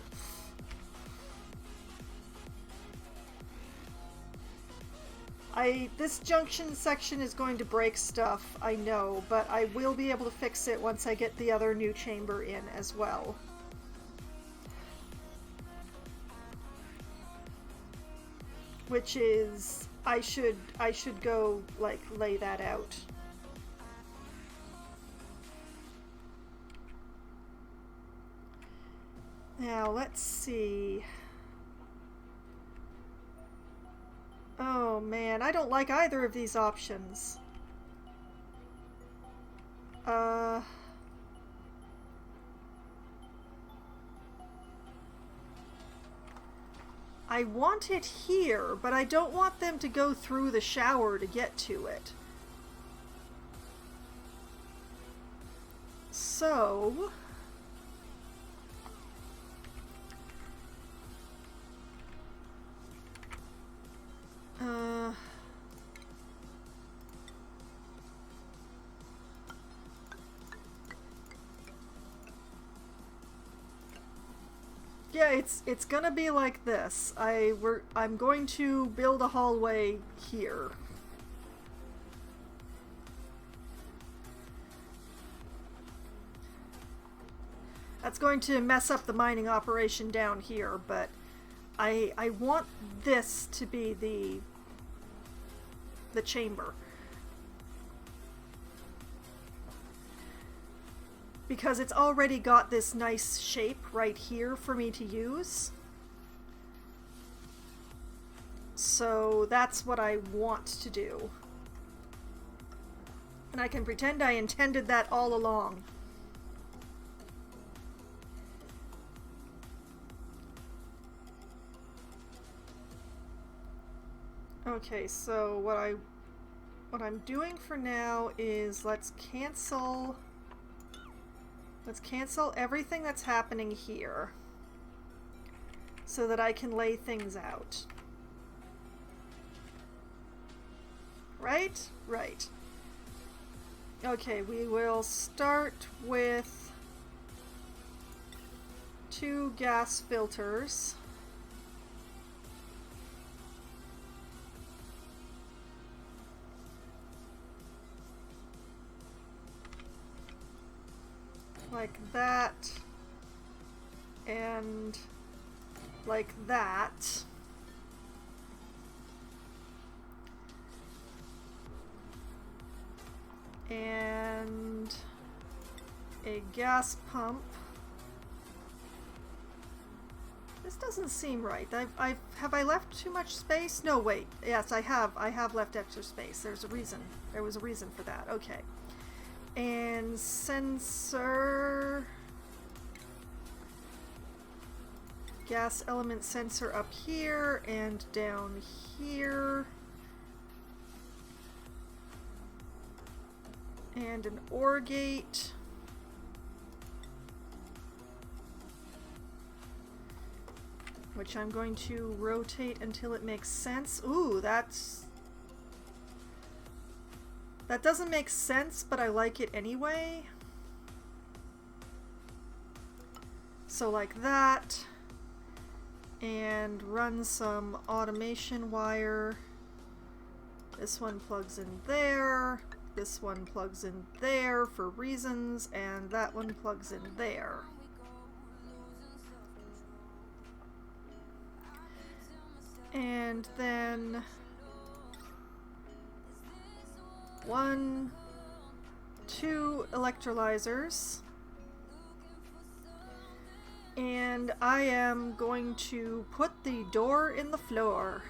This junction section is going to break stuff, I know, but I will be able to fix it once I get the other new chamber in as well. Which is, I should go, like, lay that out. Now, let's see. Oh man, I don't like either of these options. I want it here, but I don't want them to go through the shower to get to it. So... yeah, it's gonna be like this. I'm going to build a hallway here. That's going to mess up the mining operation down here, but I want this to be the chamber. Because it's already got this nice shape right here for me to use. So that's what I want to do. And I can pretend I intended that all along. Okay, so what I'm doing for now is let's cancel everything that's happening here so that I can lay things out. right? Right. Okay, we will start with 2 gas filters. Like that. And like that. And a gas pump. This doesn't seem right. Have I left too much space? No, wait. Yes, I have. I have left extra space. There's a reason. There was a reason for that. Okay. And sensor. Gas element sensor up here and down here. And an OR gate. Which I'm going to rotate until it makes sense. Ooh, that doesn't make sense, but I like it anyway. So like that. And run some automation wire. This one plugs in there. This one plugs in there for reasons, and that one plugs in there. And then 1, 2 electrolyzers. And I am going to put the door in the floor.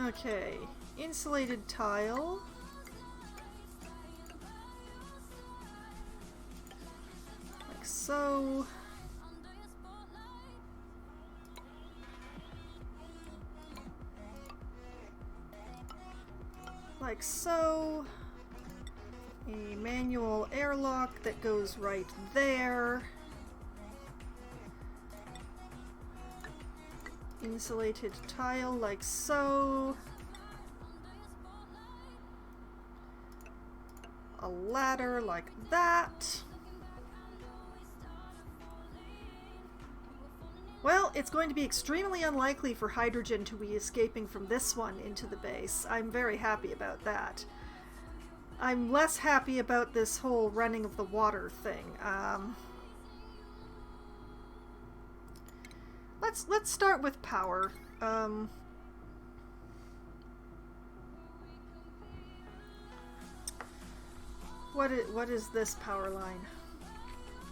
Okay, insulated tile. Like so. Like so. A manual airlock that goes right there. Insulated tile like so. A ladder like that. Well, it's going to be extremely unlikely for hydrogen to be escaping from this one into the base. I'm very happy about that. I'm less happy about this whole running of the water thing. Let's start with power. What is this power line?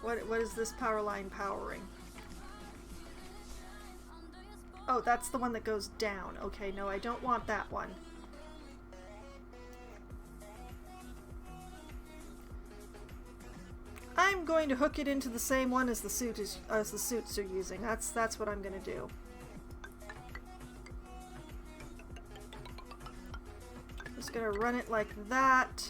What is this power line powering? Oh, that's the one that goes down. Okay, no, I don't want that one. I'm going to hook it into the same one as the suits are using. That's what I'm going to do. Just going to run it like that.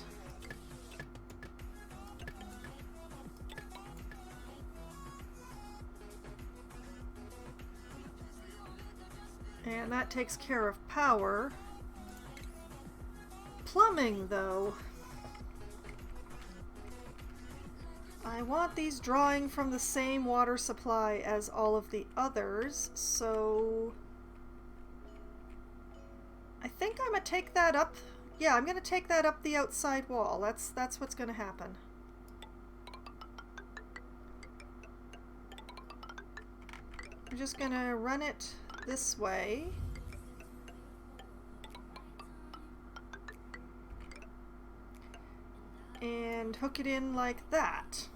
And that takes care of power. Plumbing, though. I want these drawing from the same water supply as all of the others, so I think I'm gonna take that up. Yeah, I'm gonna take that up the outside wall. That's what's gonna happen. I'm just gonna run it this way. And hook it in like that.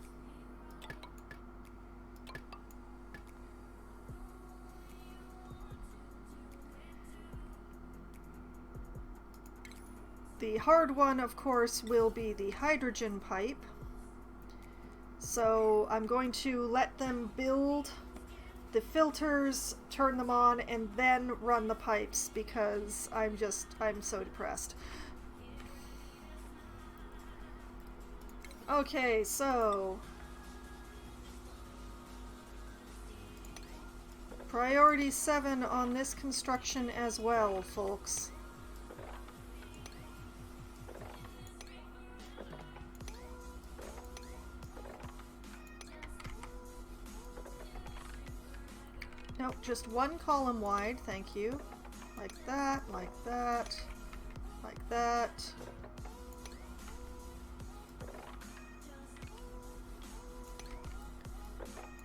The hard one, of course, will be the hydrogen pipe. So I'm going to let them build the filters, turn them on, and then run the pipes because I'm so depressed. Okay, so Priority 7 on this construction as well, folks. Nope, just one column wide, thank you. Like that, like that, like that.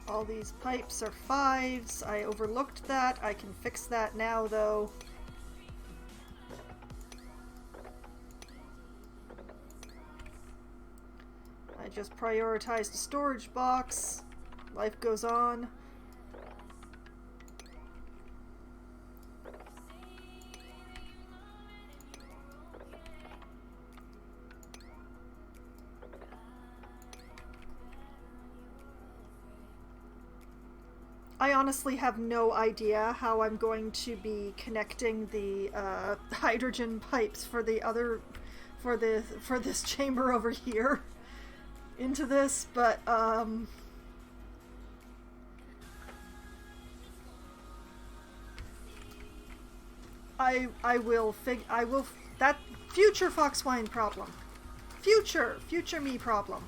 All these pipes are 5s. I overlooked that. I can fix that now, though. I just prioritized a storage box. Life goes on. I honestly have no idea how I'm going to be connecting the hydrogen pipes for the other, for this chamber over here into this, but I will that future Foxwine problem, future me problem.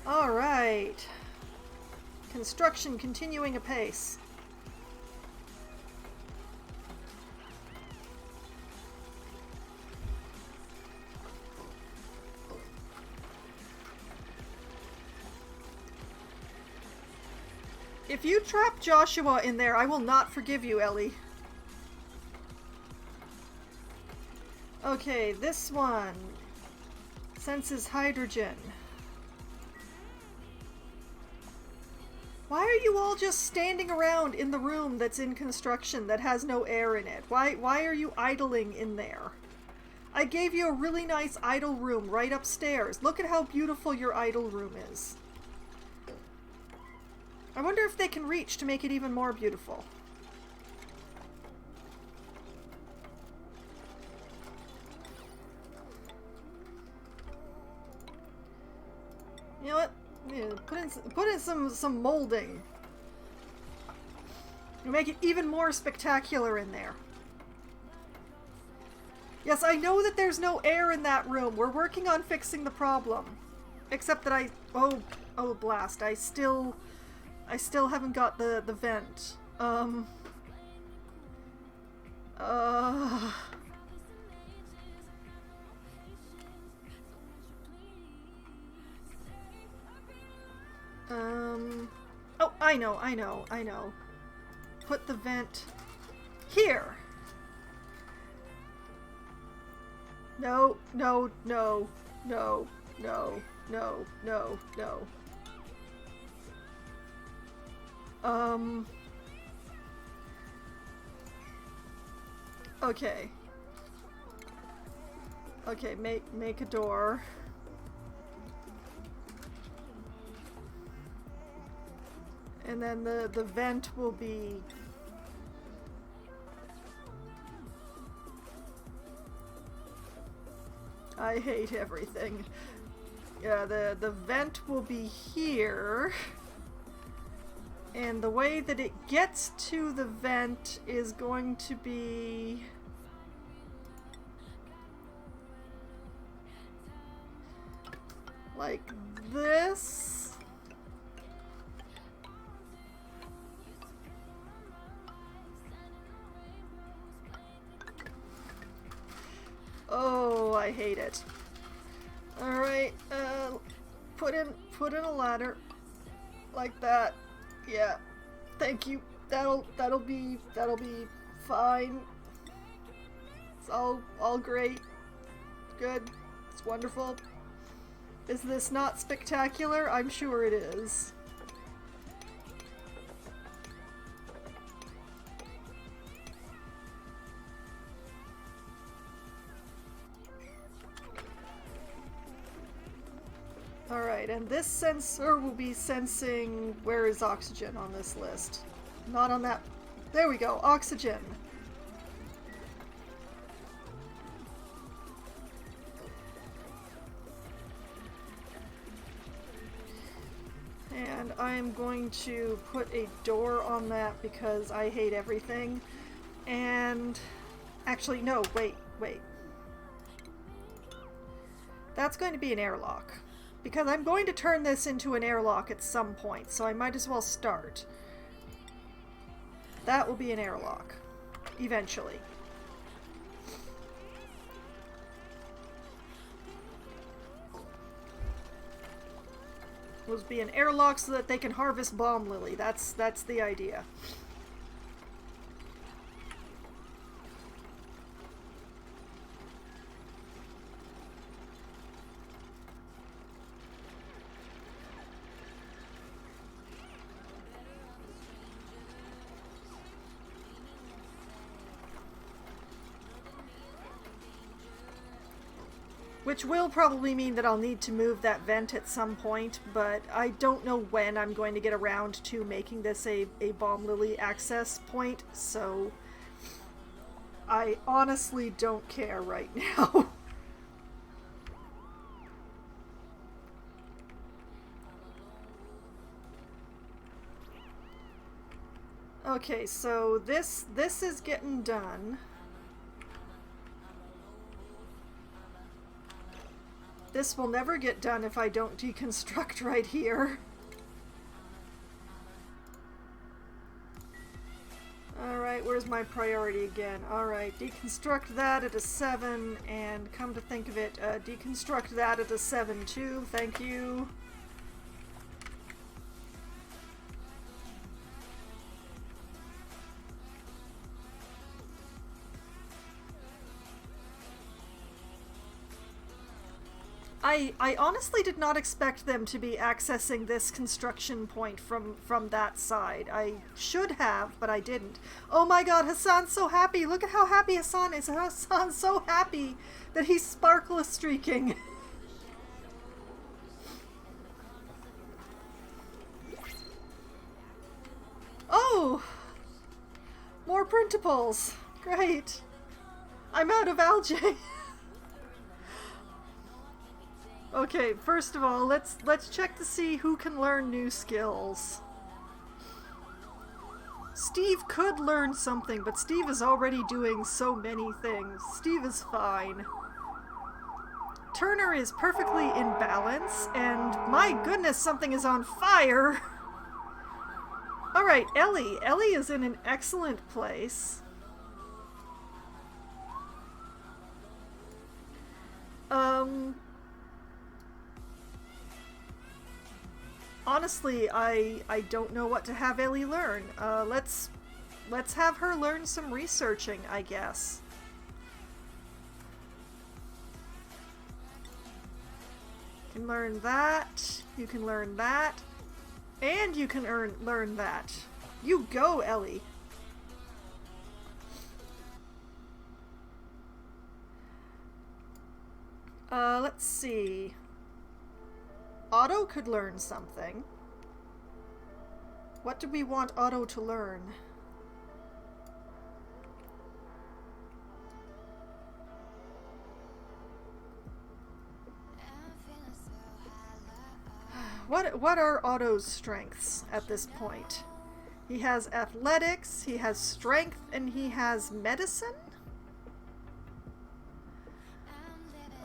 All right. Construction continuing apace. If you trap Joshua in there, I will not forgive you, Ellie. Okay, this one senses hydrogen. Why are you all just standing around in the room that's in construction that has no air in it? Why are you idling in there? I gave you a really nice idle room right upstairs. Look at how beautiful your idle room is. I wonder if they can reach to make it even more beautiful. You know what? Yeah, put in some molding. You make it even more spectacular in there. Yes, I know that there's no air in that room. We're working on fixing the problem. Except that oh blast. I still haven't got the vent. Oh, I know. Put the vent here. No. Okay. Okay, make a door. And then the vent will be... I hate everything. Yeah, the vent will be here. And the way that it gets to the vent is going to be... like this. Oh, I hate it. Alright, put in a ladder. Like that. Yeah. Thank you. That'll be fine. It's all great. Good. It's wonderful. Is this not spectacular? I'm sure it is. Alright, and this sensor will be sensing... where is oxygen on this list? Not on that... There we go, oxygen. I'm going to put a door on that because I hate everything. And actually, no, wait. That's going to be an airlock. Because I'm going to turn this into an airlock at some point, so I might as well start. That will be an airlock. Eventually. Will be an airlock so that they can harvest Bomb Lily. That's the idea. Which will probably mean that I'll need to move that vent at some point, but I don't know when I'm going to get around to making this a Bomb Lily access point, so I honestly don't care right now. Okay, so this is getting done. This will never get done if I don't deconstruct right here. Alright, where's my priority again? Alright, deconstruct that at a 7, and come to think of it, deconstruct that at a 7 too, thank you. I honestly did not expect them to be accessing this construction point from that side. I should have, but I didn't. Oh my god, Hassan's so happy! Look at how happy Hassan is! Hassan's so happy that he's sparkle streaking! Oh! More printables! Great! I'm out of algae! Okay, first of all, let's check to see who can learn new skills. Steve could learn something, but Steve is already doing so many things. Steve is fine. Turner is perfectly in balance, and my goodness, something is on fire! Alright, Ellie. Ellie is in an excellent place. Honestly, I don't know what to have Ellie learn. Let's have her learn some researching, I guess. You can learn that, you can learn that, and you can learn that. You go, Ellie. Let's see. Otto could learn something. What do we want Otto to learn? What are Otto's strengths at this point? He has athletics, he has strength, and he has medicine?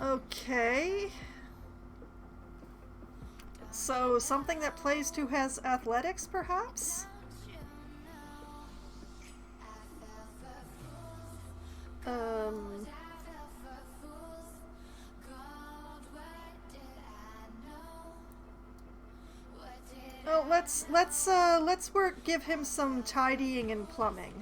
Okay. So, something that plays to has athletics, perhaps? Oh, let's give him some tidying and plumbing.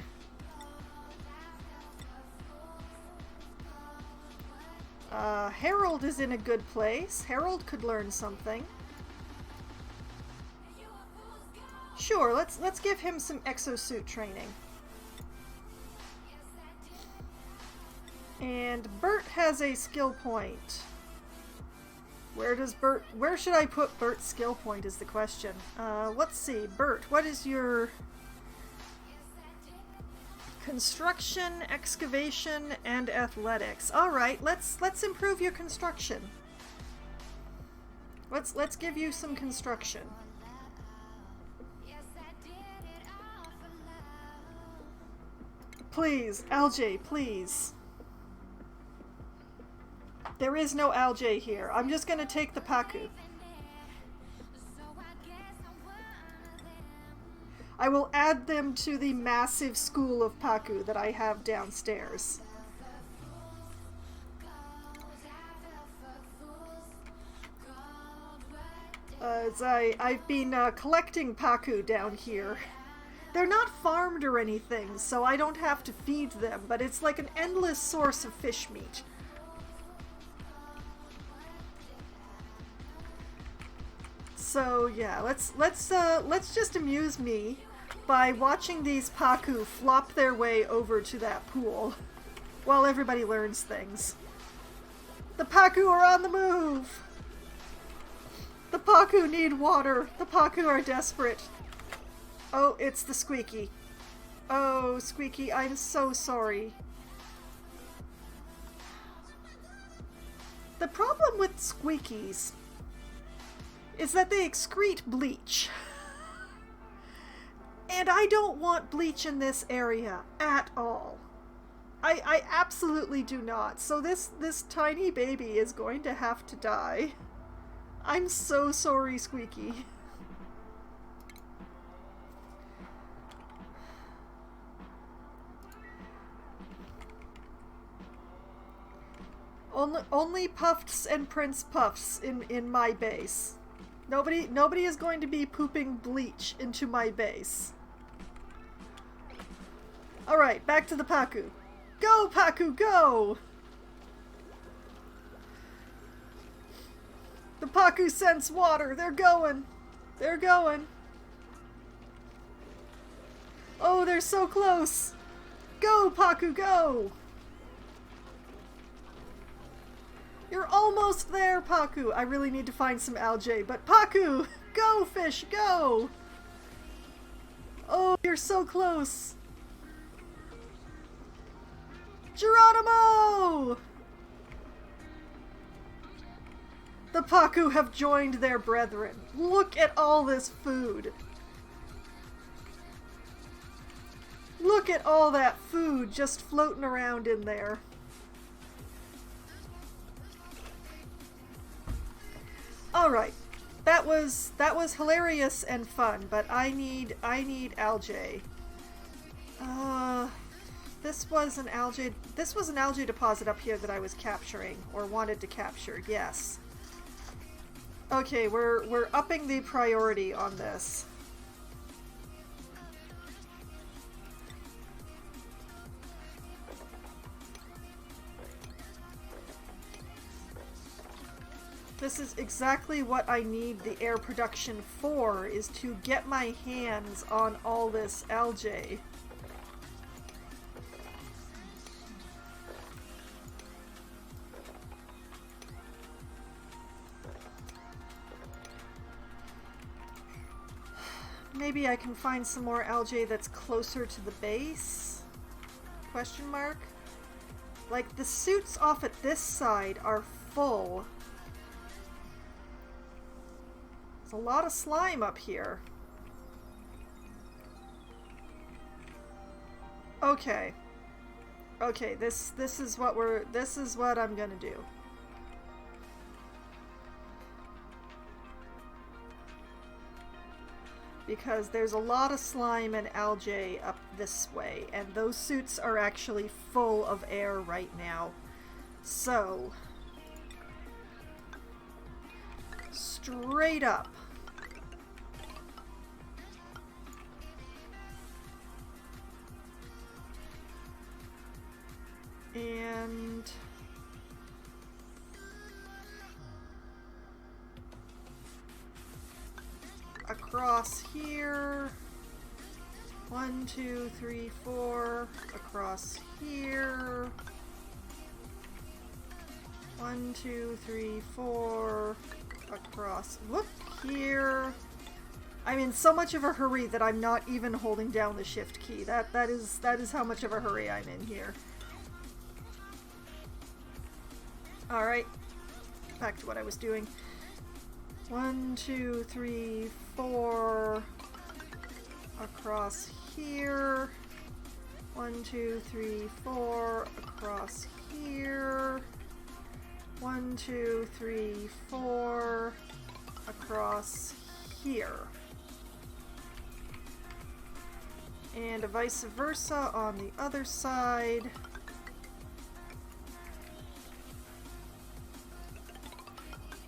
Harold is in a good place. Harold could learn something. Sure, let's give him some exosuit training. And Bert has a skill point. Where should I put Bert's skill point is the question. Let's see, Bert, what is your construction, excavation, and athletics? Alright, let's improve your construction. Let's give you some construction. Please, algae, please. There is no algae here. I'm just gonna take the Paku. I will add them to the massive school of Paku that I have downstairs. As I've been collecting Paku down here. They're not farmed or anything, so I don't have to feed them, but it's like an endless source of fish meat. So yeah, let's just amuse me by watching these Paku flop their way over to that pool while everybody learns things. The Paku are on the move! The Paku need water. The Paku are desperate. Oh, it's the Squeaky. Oh, Squeaky, I'm so sorry. The problem with Squeakies is that they excrete bleach. And I don't want bleach in this area at all. I absolutely do not. So this tiny baby is going to have to die. I'm so sorry, Squeaky. Only Puffs and Prince Puffs in my base. Nobody is going to be pooping bleach into my base. Alright, back to the Paku. Go, Paku, go! The Paku sense water. They're going. They're going. Oh, they're so close. Go, Paku, go! You're almost there, Paku. I really need to find some algae, but Paku! Go, fish, go! Oh, you're so close. Geronimo! The Paku have joined their brethren. Look at all this food. Look at all that food just floating around in there. Alright. That was hilarious and fun, but I need algae. This was an algae deposit up here that I was capturing, or wanted to capture, yes. Okay, we're upping the priority on this. This is exactly what I need the air production for, is to get my hands on all this algae. Maybe I can find some more algae that's closer to the base? Question mark? Like, the suits off at this side are full. There's a lot of slime up here. Okay. Okay, this is what I'm gonna do. Because there's a lot of slime and algae up this way, and those suits are actually full of air right now. So, straight up. And across here. 1, 2, 3, 4. Across here. 1, 2, 3, 4. Across. Whoop, here. I'm in so much of a hurry that I'm not even holding down the shift key. That is how much of a hurry I'm in here. Alright. Back to what I was doing. 1, 2, 3, 4. Across here. 1, 2, 3, 4 across here. 1, 2, 3, 4 across here. And a vice versa on the other side.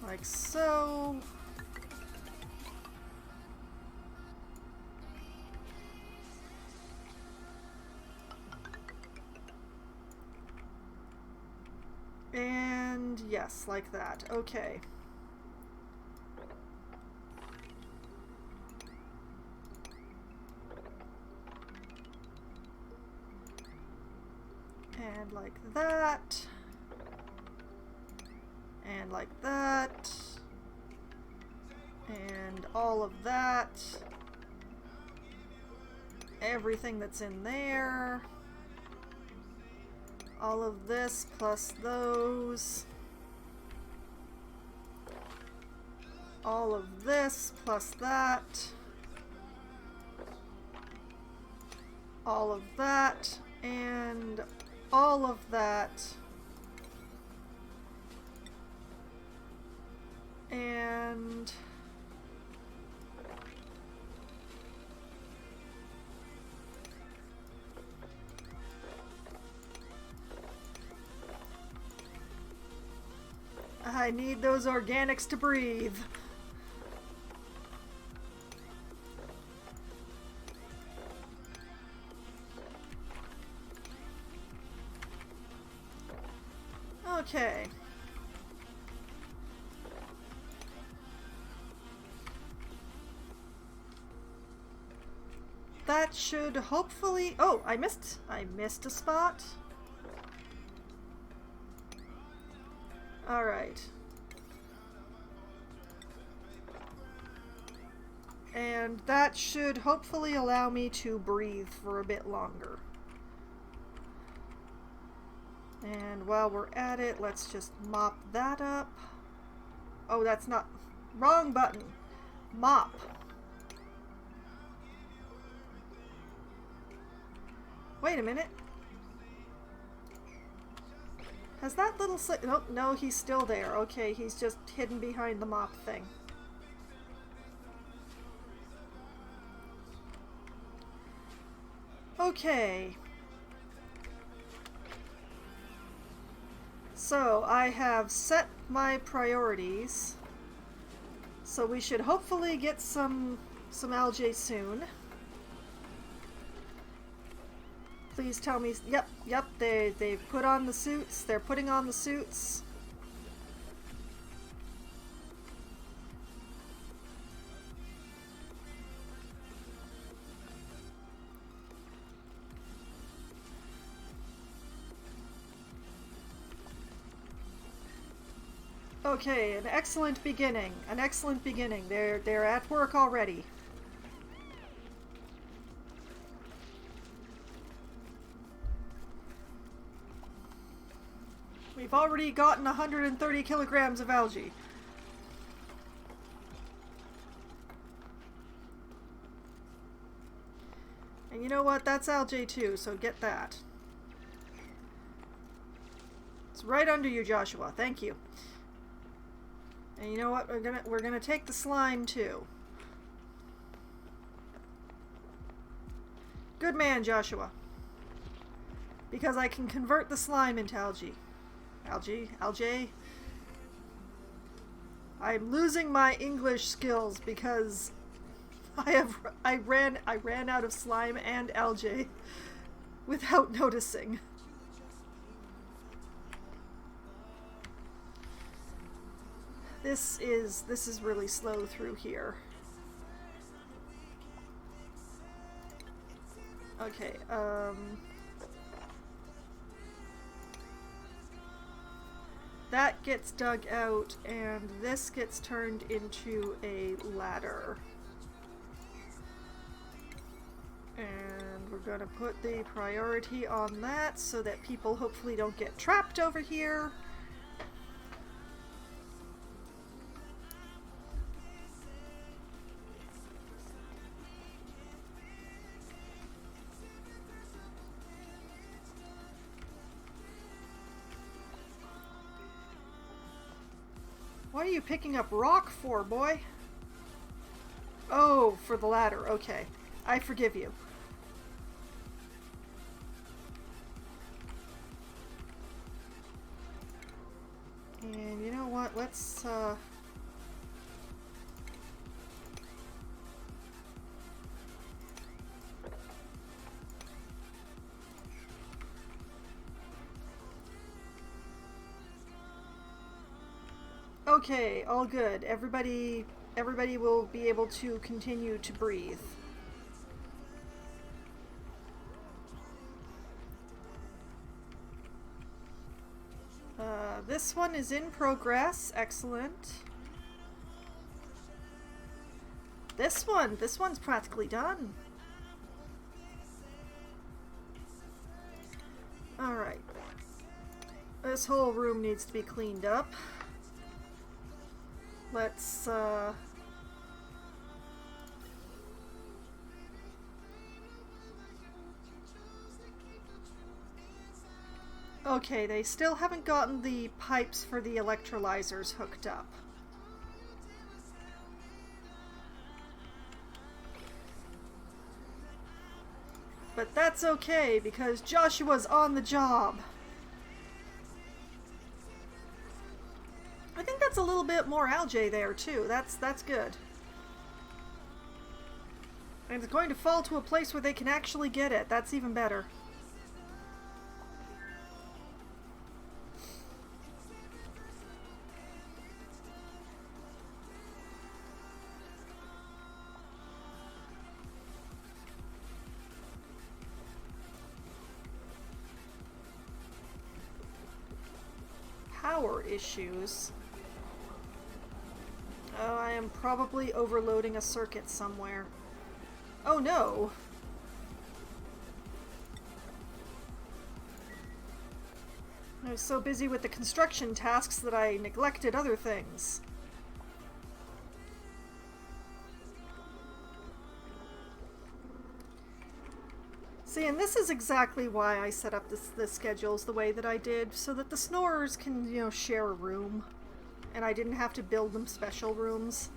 Like so. And yes, like that. Okay. And like that. And like that. And all of that. Everything that's in there. All of this plus those. All of this plus that. All of that. And all of that. And I need those organics to breathe. Okay. That should hopefully... Oh, I missed a spot. All right. And that should hopefully allow me to breathe for a bit longer. And while we're at it, let's just mop that up. Oh, that's not... Wrong button. Mop. Wait a minute. Has that little... Oh, no, he's still there. Okay, he's just hidden behind the mop thing. Okay. So, I have set my priorities. So we should hopefully get some algae soon. Please tell me... Yep, they've put on the suits. They're putting on the suits. Okay, an excellent beginning. An excellent beginning. They're at work already. We've already gotten 130 kilograms of algae. And you know what? That's algae too, so get that. It's right under you, Joshua. Thank you. And you know what? We're gonna take the slime too. Good man, Joshua. Because I can convert the slime into algae. Algae. I'm losing my English skills because I ran out of slime and algae without noticing. This is really slow through here. Okay, that gets dug out, and this gets turned into a ladder. And we're gonna put the priority on that so that people hopefully don't get trapped over here. What are you picking up rock for, boy? Oh, for the ladder. Okay. I forgive you. And you know what? Let's, okay, all good. Everybody will be able to continue to breathe. This one is in progress. Excellent. This one's practically done. Alright. This whole room needs to be cleaned up. Let's, okay, they still haven't gotten the pipes for the electrolyzers hooked up. But that's okay, because Joshua's on the job. I think that's a little bit more algae there, too. That's good. And it's going to fall to a place where they can actually get it. That's even better. Power issues. Oh, I am probably overloading a circuit somewhere. Oh no! I was so busy with the construction tasks that I neglected other things. See, and this is exactly why I set up the schedules the way that I did, so that the snorers can, you know, share a room. And I didn't have to build them special rooms.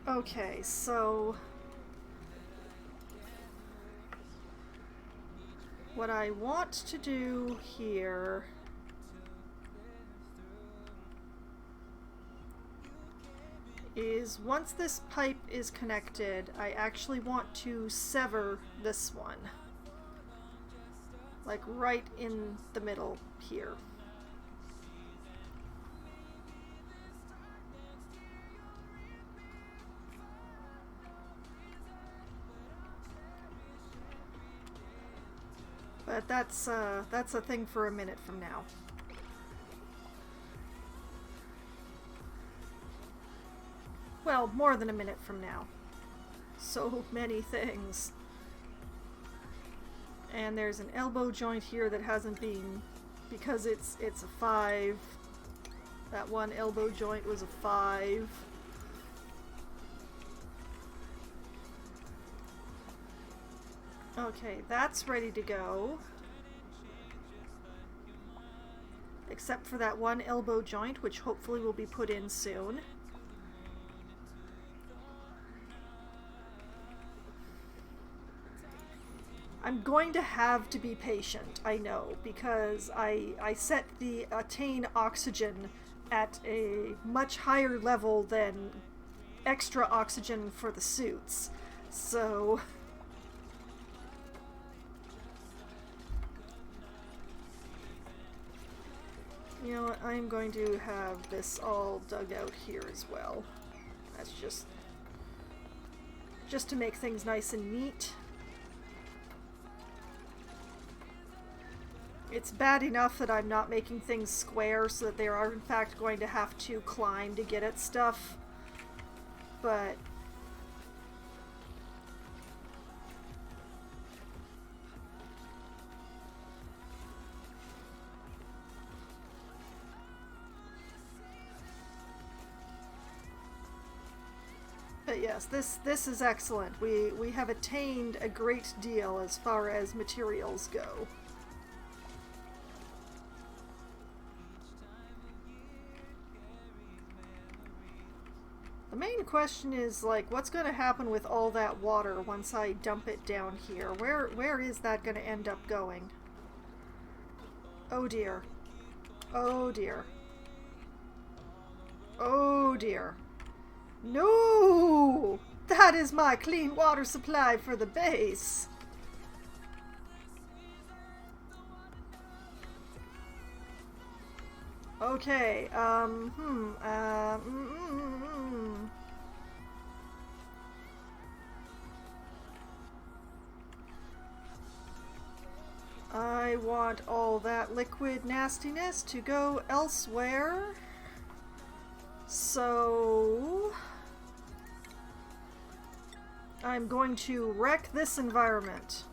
Okay, so what I want to do here is, once this pipe is connected, I actually want to sever this one. Like right in the middle here. But that's a thing for a minute from now. Well, more than a minute from now. So many things. And there's an elbow joint here that hasn't been, because it's a 5. That one elbow joint was a 5. Okay, that's ready to go. Except for that one elbow joint, which hopefully will be put in soon. I'm going to have to be patient, I know, because I set the attain oxygen at a much higher level than extra oxygen for the suits. So you know what, I'm going to have this all dug out here as well. That's just to make things nice and neat. It's bad enough that I'm not making things square so that they are in fact going to have to climb to get at stuff. But Okay, yes, this is excellent. We have attained a great deal as far as materials go. The main question is, like, what's going to happen with all that water once I dump it down here? Where is that going to end up going? Oh dear. Oh dear. Oh dear. No! That is my clean water supply for the base. Okay, I want all that liquid nastiness to go elsewhere. So I'm going to wreck this environment.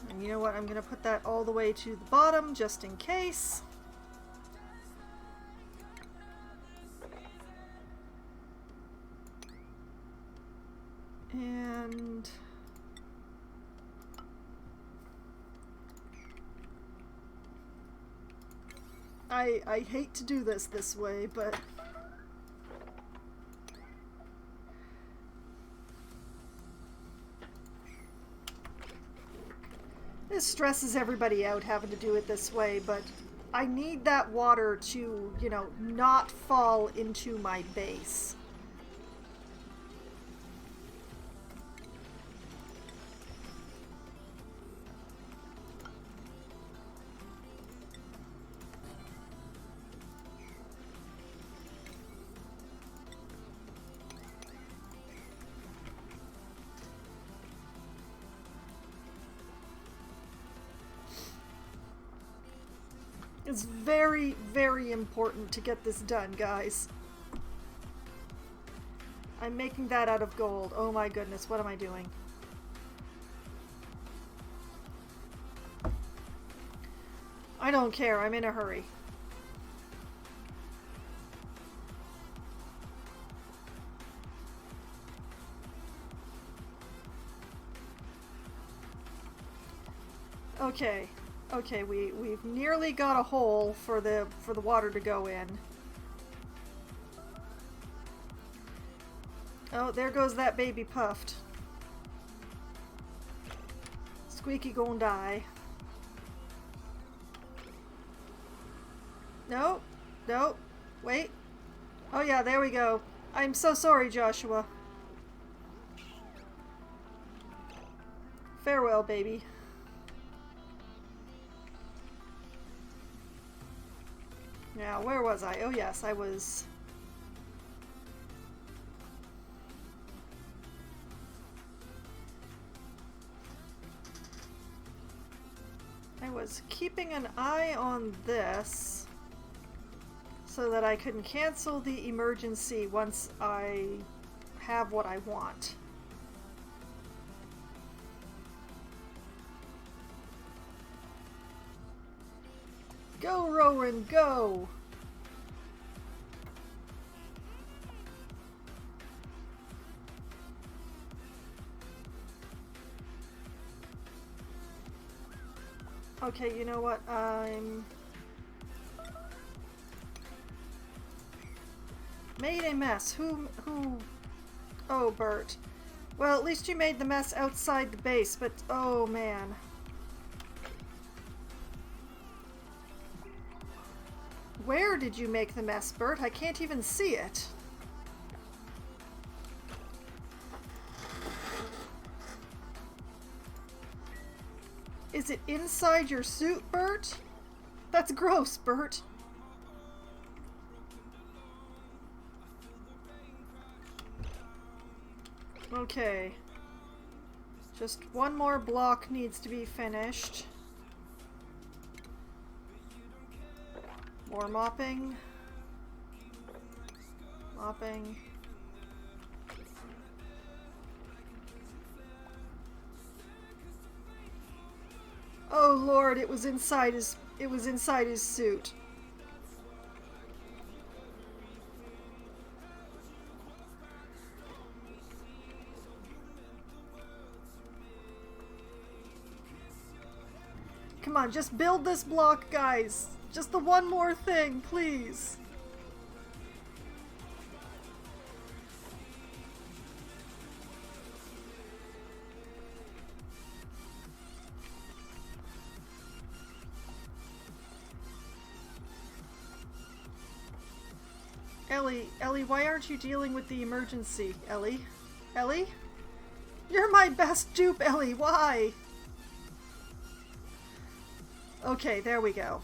And you know what? I'm going to put that all the way to the bottom just in case. And I hate to do this way, but this stresses everybody out having to do it this way, but I need that water to, you know, not fall into my base. It's very, very important to get this done, guys. I'm making that out of gold. Oh my goodness, what am I doing? I don't care, I'm in a hurry. Okay. Okay, we've nearly got a hole for the water to go in. Oh, there goes that baby puffed. Squeaky gonna die. No, no, wait. Oh yeah, there we go. I'm so sorry, Joshua. Farewell, baby. Now, where was I? Oh yes, I was... keeping an eye on this so that I can cancel the emergency once I have what I want. Go, Rowan, go! Okay, you know what? I'm... made a mess. Who... Oh, Bert. Well, at least you made the mess outside the base, but... oh, man. Where did you make the mess, Bert? I can't even see it. Is it inside your suit, Bert? That's gross, Bert. Okay. Just one more block needs to be finished. More mopping. Mopping. Oh Lord, it was inside his suit. come on, just build this block, guys. Just the one more thing, please. Ellie, why aren't you dealing with the emergency? Ellie? Ellie? You're my best dupe, Ellie, why? Okay, there we go.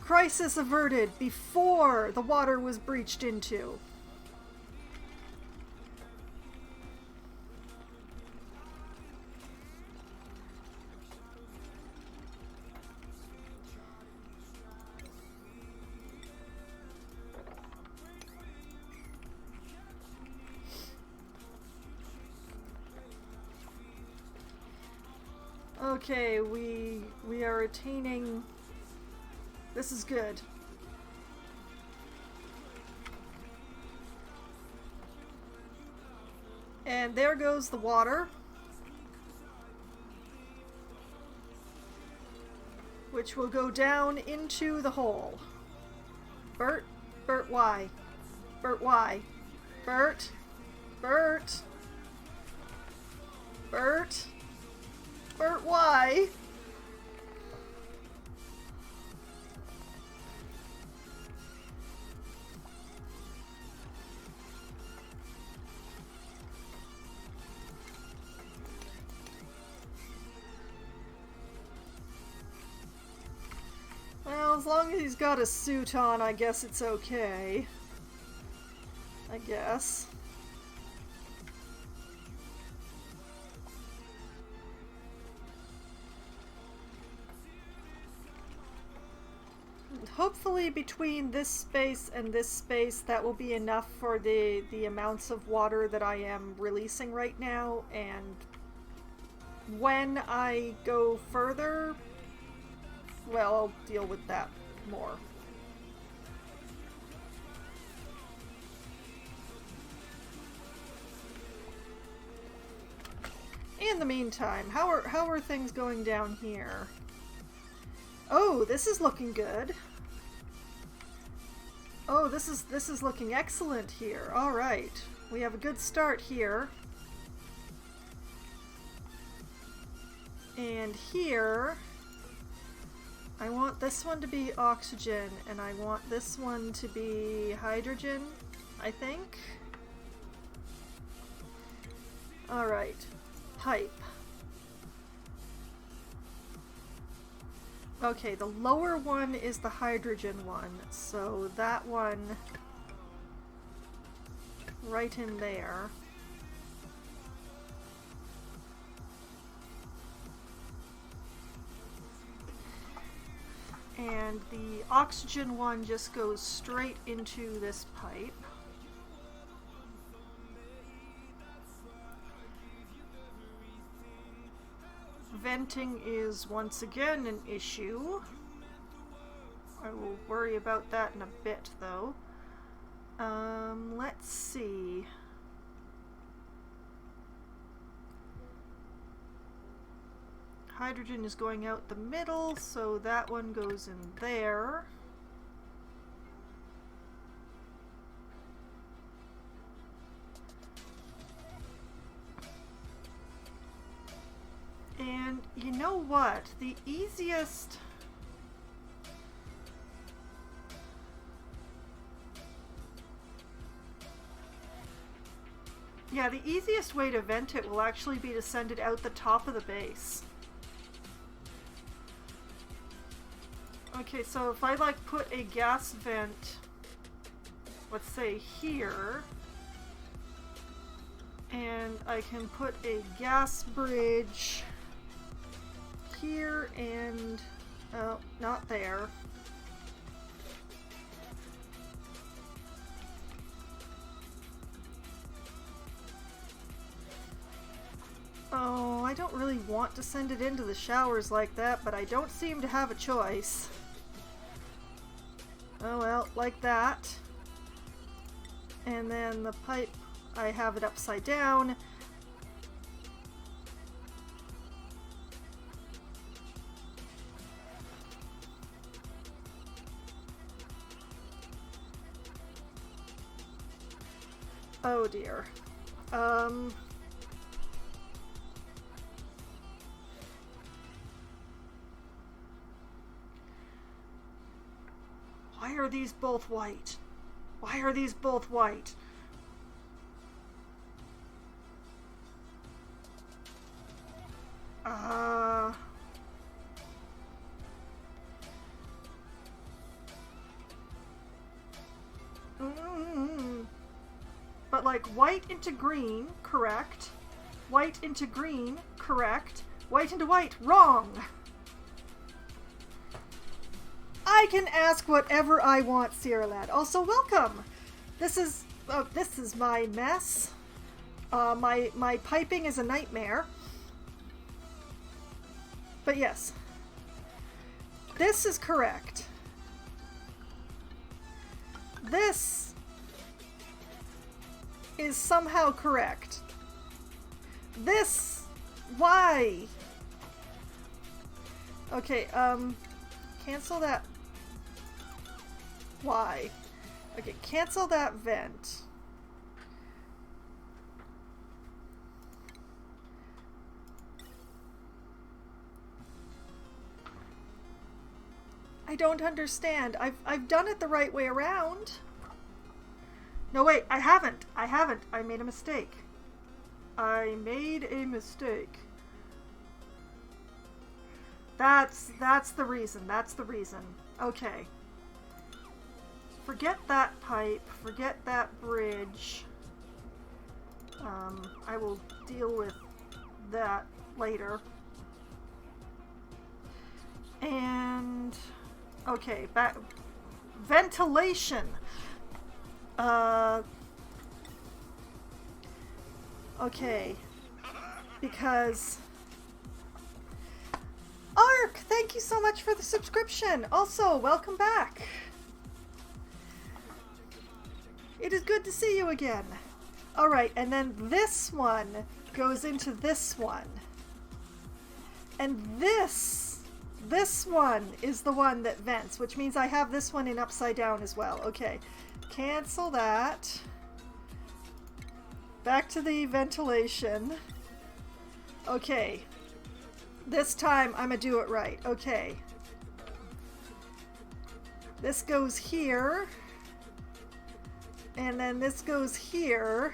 Crisis averted before the water was breached into. Okay, we are attaining. This is good. And there goes the water, which will go down into the hole. Bert, why? Bert, why? Bert, Bert, why? Well, as long as he's got a suit on, I guess it's okay. I guess. Hopefully between this space and this space that will be enough for the amounts of water that I am releasing right now, and when I go further, well, I'll deal with that more. In the meantime, how are things going down here? Oh, this is looking good. Oh, this is looking excellent here. All right. We have a good start here. And here, I want this one to be oxygen, and I want this one to be hydrogen, I think. All right. Pipe. Okay, the lower one is the hydrogen one, so that one right in there. And the oxygen one just goes straight into this pipe. Venting is once again an issue. I will worry about that in a bit, though. Let's see. Hydrogen is going out the middle, so that one goes in there. And you know what? The easiest... Yeah, the easiest way to vent it will actually be to send it out the top of the base. Okay, so if I like put a gas vent, let's say here, and I can put a gas bridge here and, oh, not there. Oh, I don't really want to send it into the showers like that, but I don't seem to have a choice. Oh well, like that. And then the pipe, I have it upside down. Oh dear. Why are these both white? Why are these both white? But like white into green, correct. White into green, correct. White into white, wrong. I can ask whatever I want, Sierra Lad. Also, welcome. This is my mess. My piping is a nightmare. But yes, this is correct. This is somehow correct. This, why? Okay, cancel that. Why? Okay, cancel that vent. I don't understand. I've done it the right way around. No, wait, I haven't. I made a mistake. I made a mistake. That's the reason. That's the reason. Okay. Forget that pipe. Forget that bridge. I will deal with that later. And okay, back ventilation. Okay, because Ark, thank you so much for the subscription. Also, welcome back. It is good to see you again. All right, and then this one goes into this one, and this one is the one that vents, which means I have this one in upside down as well. Okay, cancel that. Back to the ventilation. Okay, this time I'm gonna do it right. Okay, this goes here, and then this goes here,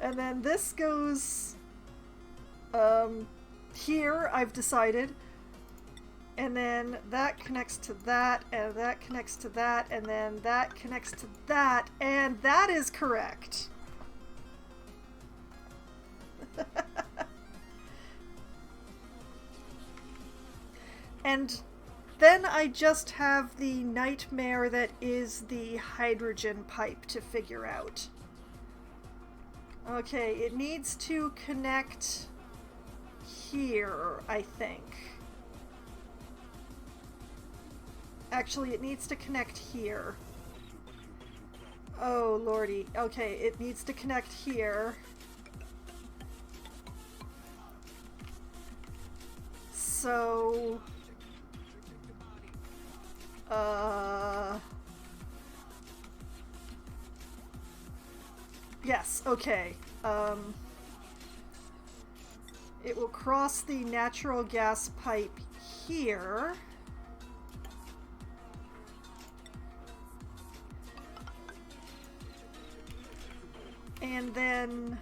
and then this goes here, I've decided, and then that connects to that, and that connects to that, and then that connects to that, and that is correct. And then I just have the nightmare that is the hydrogen pipe to figure out. Okay, it needs to connect here, I think. Actually, it needs to connect here. Oh, lordy. Okay, it needs to connect here. So... yes, okay. It will cross the natural gas pipe here. And then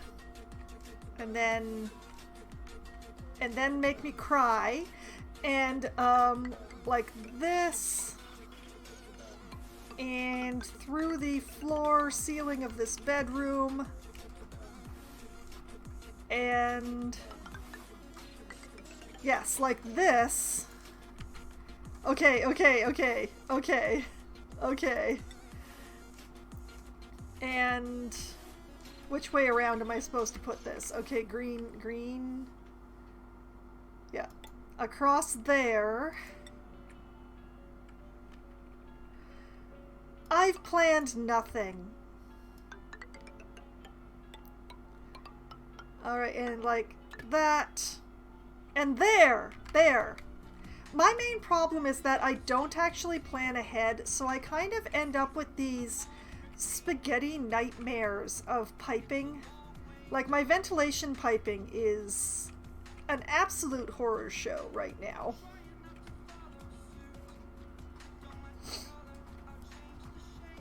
make me cry. And, like this. And through the floor ceiling of this bedroom. And yes, like this. Okay. And which way around am I supposed to put this? Okay, green. Yeah. Across there. I've planned nothing. Alright, and like that. And there! My main problem is that I don't actually plan ahead, so I kind of end up with these spaghetti nightmares of piping. Like, my ventilation piping is an absolute horror show right now.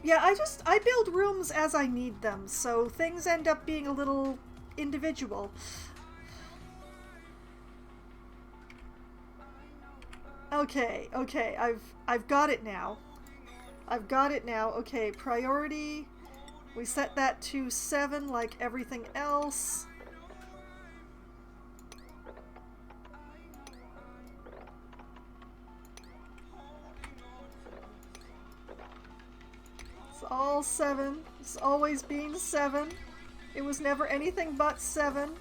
Yeah, I build rooms as I need them, so things end up being a little individual. Okay, I've got it now. I've got it now. Okay, priority. We set that to 7 like everything else. It's all 7. It's always been 7. It was never anything but 7.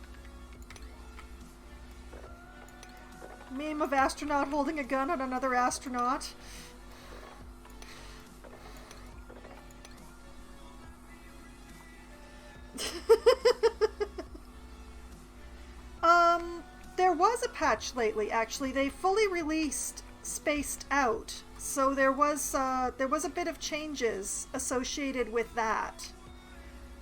Meme of astronaut holding a gun on another astronaut. There was a patch lately, actually. They fully released Spaced Out, so there was a bit of changes associated with that.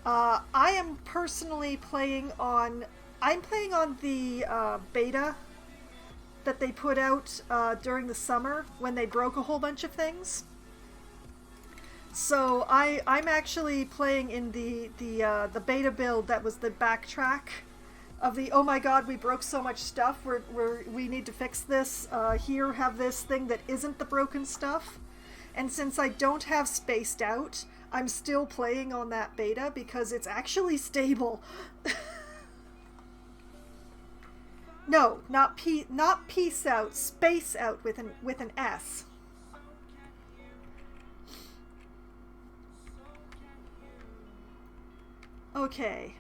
I am personally playing on the beta that they put out during the summer when they broke a whole bunch of things. So I'm actually playing in the beta build that was the backtrack of the, oh my god, we broke so much stuff, we need to fix this, here, have this thing that isn't the broken stuff. And since I don't have Spaced Out, I'm still playing on that beta because it's actually stable. No, not peace out, space out with an S. Okay.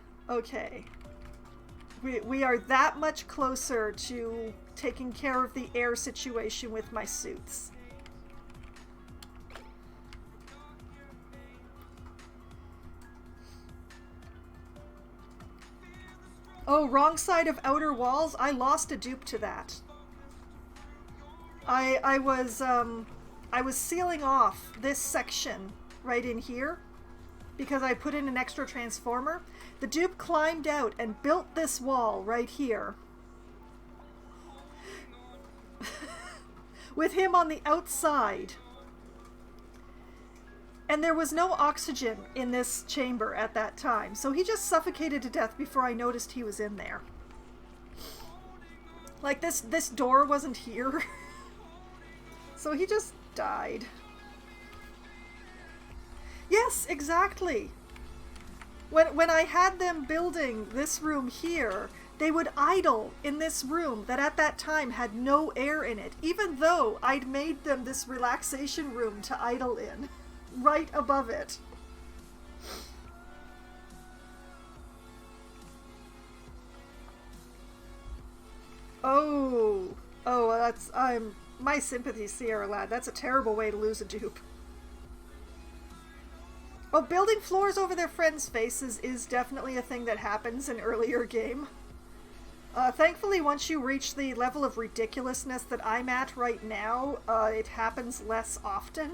We are that much closer to taking care of the air situation with my suits. Oh, wrong side of outer walls? I lost a dupe to that. I was sealing off this section right in here because I put in an extra transformer. The dupe climbed out and built this wall right here. With him on the outside. And there was no oxygen in this chamber at that time, so he just suffocated to death before I noticed he was in there. Like, this door wasn't here. So he just died. Yes, exactly. When I had them building this room here, they would idle in this room that at that time had no air in it, even though I'd made them this relaxation room to idle in, right above it. Oh, my sympathy, Sierra lad. That's a terrible way to lose a dupe. Oh, building floors over their friends' faces is definitely a thing that happens in earlier game. Thankfully, once you reach the level of ridiculousness that I'm at right now, it happens less often.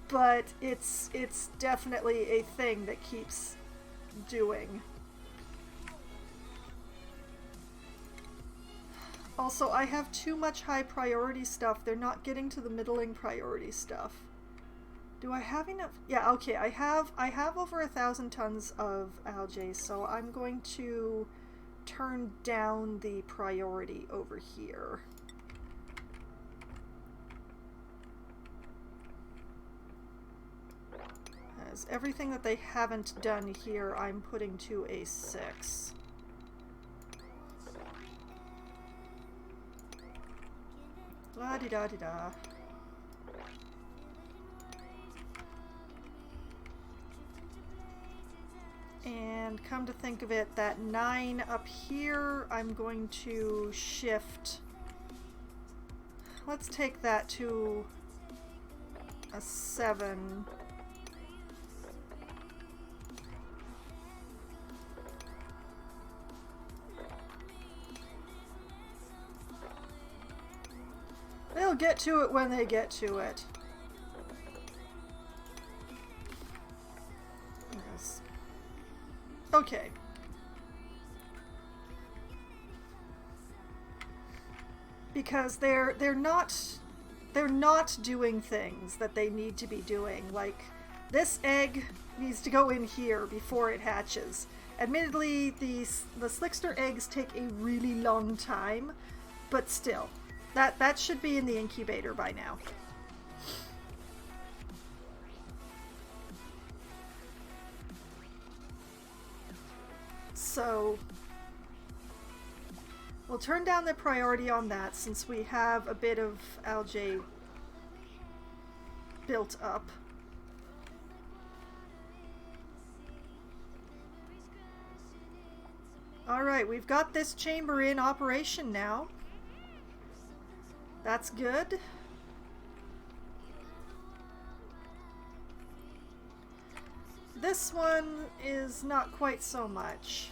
But it's definitely a thing that keeps doing. Also, I have too much high priority stuff. They're not getting to the middling priority stuff. Do I have enough? Yeah, okay, I have over 1,000 tons of algae, so I'm going to turn down the priority over here. As everything that they haven't done here, I'm putting to a 6. La-di-da-di-da. And come to think of it, that 9 up here, I'm going to shift. Let's take that to a 7. They'll get to it when they get to it. Okay. Because they're not doing things that they need to be doing. Like, this egg needs to go in here before it hatches. Admittedly, the Slickster eggs take a really long time, but still, that should be in the incubator by now. So we'll turn down the priority on that since we have a bit of algae built up. Alright, we've got this chamber in operation now. That's good. This one is not quite so much.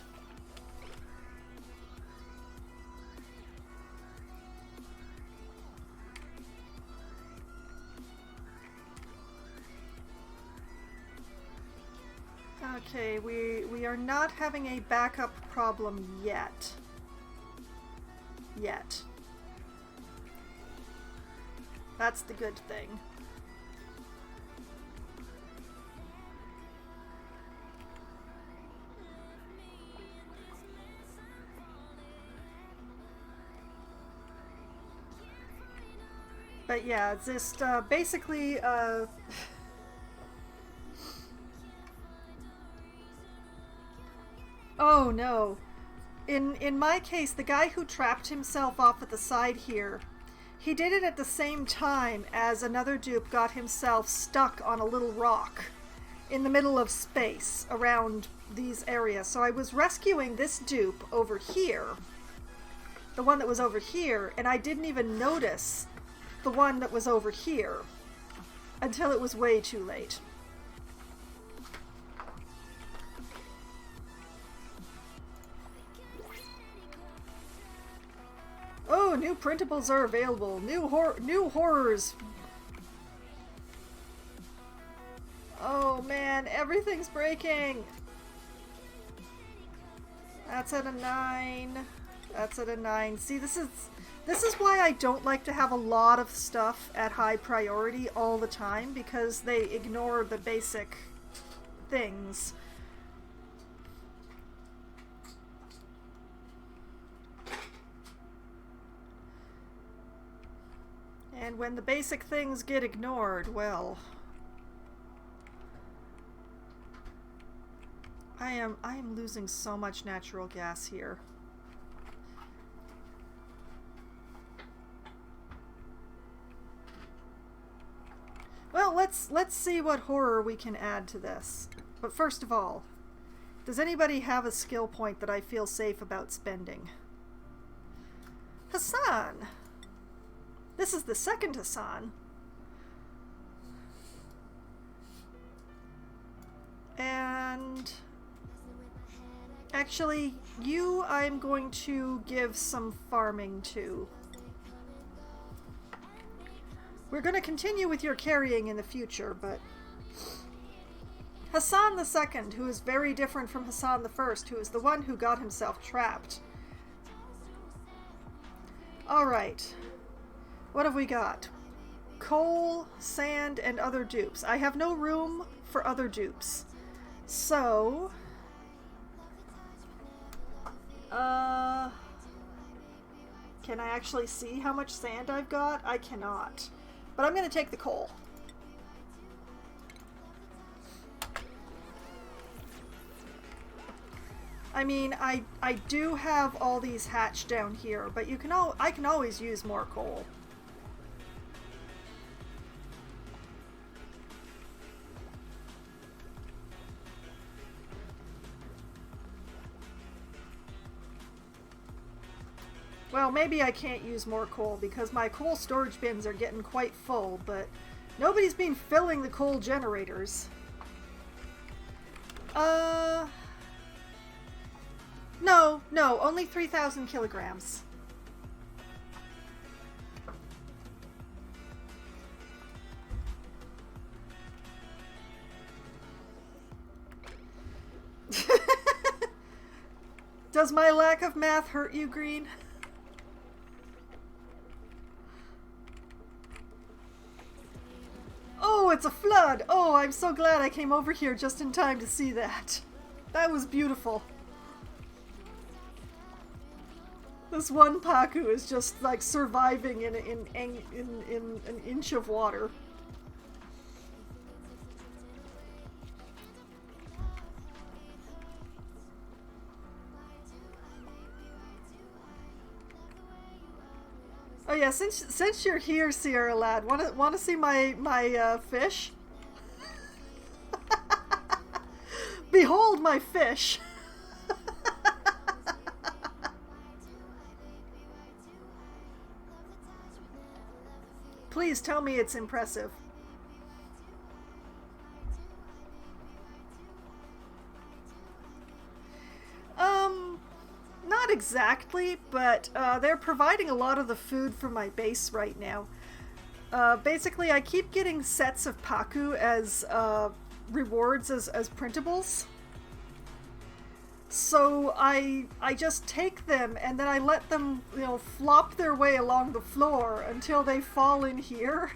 Okay, we are not having a backup problem yet. That's the good thing. But yeah, it's just basically oh no. In my case, the guy who trapped himself off at the side here, he did it at the same time as another dupe got himself stuck on a little rock in the middle of space around these areas. So I was rescuing this dupe over here, the one that was over here, and I didn't even notice the one that was over here until it was way too late. Oh, new printables are available. New horrors. Oh man, everything's breaking. That's at a 9. That's at a 9. See, this is why I don't like to have a lot of stuff at high priority all the time, because they ignore the basic things. And when the basic things get ignored, well, I am losing so much natural gas here. Well, let's see what horror we can add to this. But first of all, does anybody have a skill point that I feel safe about spending? Hassan! This is the second Hassan. And actually, you I'm going to give some farming to. We're going to continue with your carrying in the future, but Hassan the Second, who is very different from Hassan the First, who is the one who got himself trapped. Alright. What have we got? Coal, sand, and other dupes. I have no room for other dupes. So... can I actually see how much sand I've got? I cannot. But I'm going to take the coal. I mean, I do have all these hatched down here, but you can I can always use more coal. Well, maybe I can't use more coal because my coal storage bins are getting quite full, but nobody's been filling the coal generators. No, only 3,000 kilograms. Does my lack of math hurt you, Green? Oh, it's a flood! Oh, I'm so glad I came over here just in time to see that. That was beautiful. This one Paku is just like surviving in an inch of water. Oh yeah, since you're here, Sierra Lad, wanna see my fish? Behold my fish. Please tell me it's impressive. Not exactly, but they're providing a lot of the food for my base right now. Basically, I keep getting sets of Paku as rewards as printables. So I just take them and then I let them, you know, flop their way along the floor until they fall in here.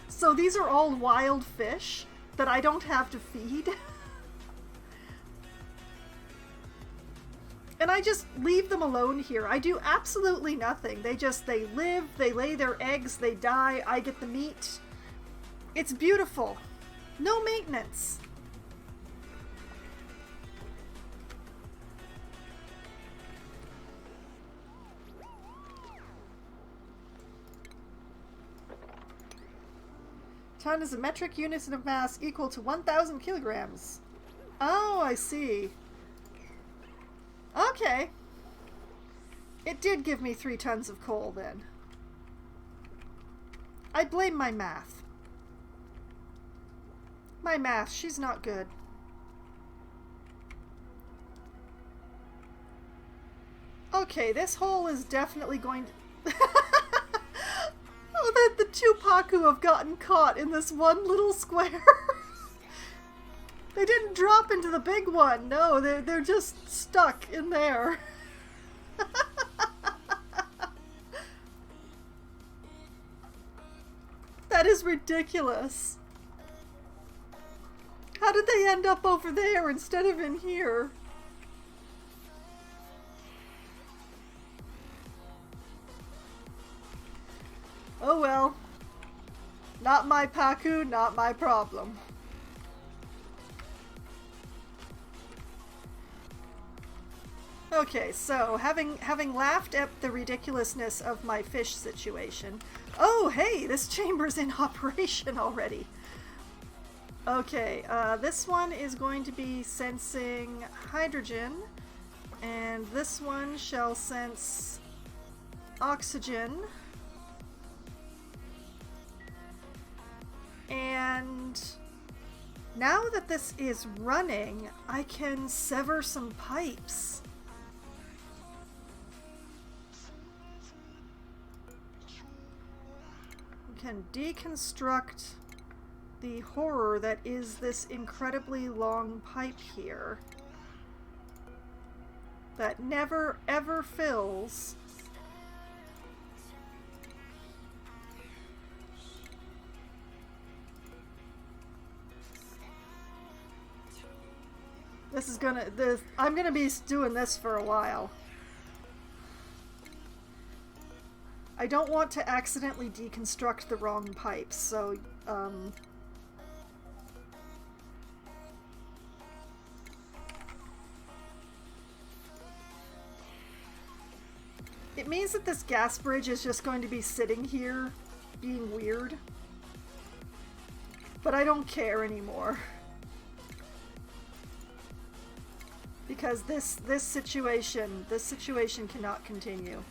So these are all wild fish that I don't have to feed. And I just leave them alone here. I do absolutely nothing. They live, they lay their eggs, they die, I get the meat. It's beautiful. No maintenance. Ton is a metric unit of mass equal to 1,000 kilograms. Oh, I see. Okay. It did give me 3 tons of coal then. I blame my math. My math, she's not good. Okay, this hole is definitely going to... Oh, the 2 Paku have gotten caught in this one little square. They didn't drop into the big one. No, they're just stuck in there. That is ridiculous. How did they end up over there instead of in here? Oh well. Not my Paku, not my problem. Okay, so having laughed at the ridiculousness of my fish situation. Oh, hey, this chamber's in operation already. Okay, this one is going to be sensing hydrogen, and this one shall sense oxygen. And now that this is running, I can sever some pipes. Can deconstruct the horror that is this incredibly long pipe here that never ever fills. I'm gonna be doing this for a while. I don't want to accidentally deconstruct the wrong pipes, so, it means that this gas bridge is just going to be sitting here, being weird. But I don't care anymore. Because this situation cannot continue.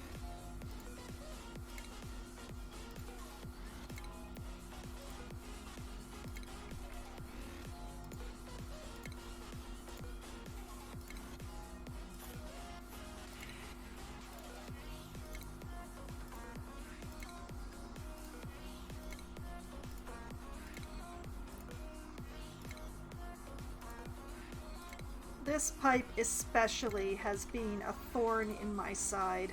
This pipe especially has been a thorn in my side.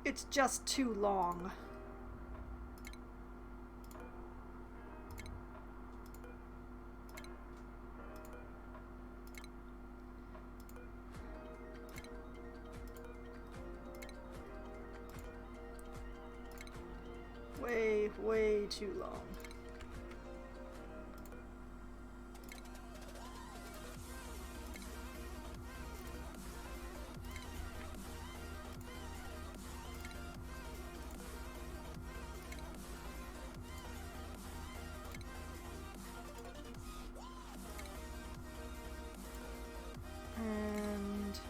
It's just too long. Way too long. And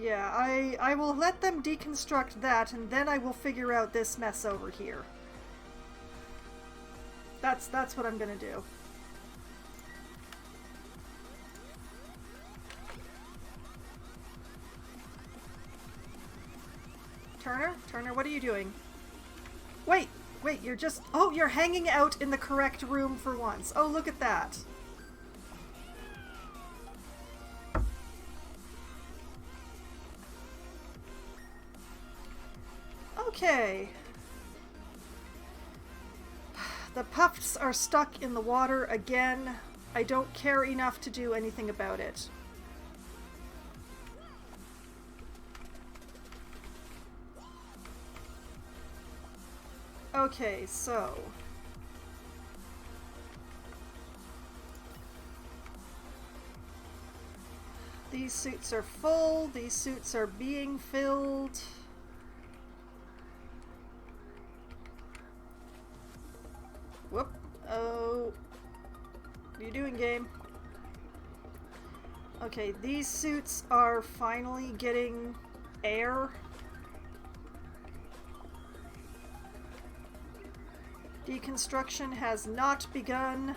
yeah, I will let them deconstruct that, and then I will figure out this mess over here. That's what I'm gonna do. Turner, what are you doing? Wait, you're just... Oh, you're hanging out in the correct room for once. Oh, look at that. Okay. The puffs are stuck in the water again. I don't care enough to do anything about it. Okay, so... these suits are full, these suits are being filled. Whoop. Oh. What are you doing, game? Okay, these suits are finally getting air. Deconstruction has not begun.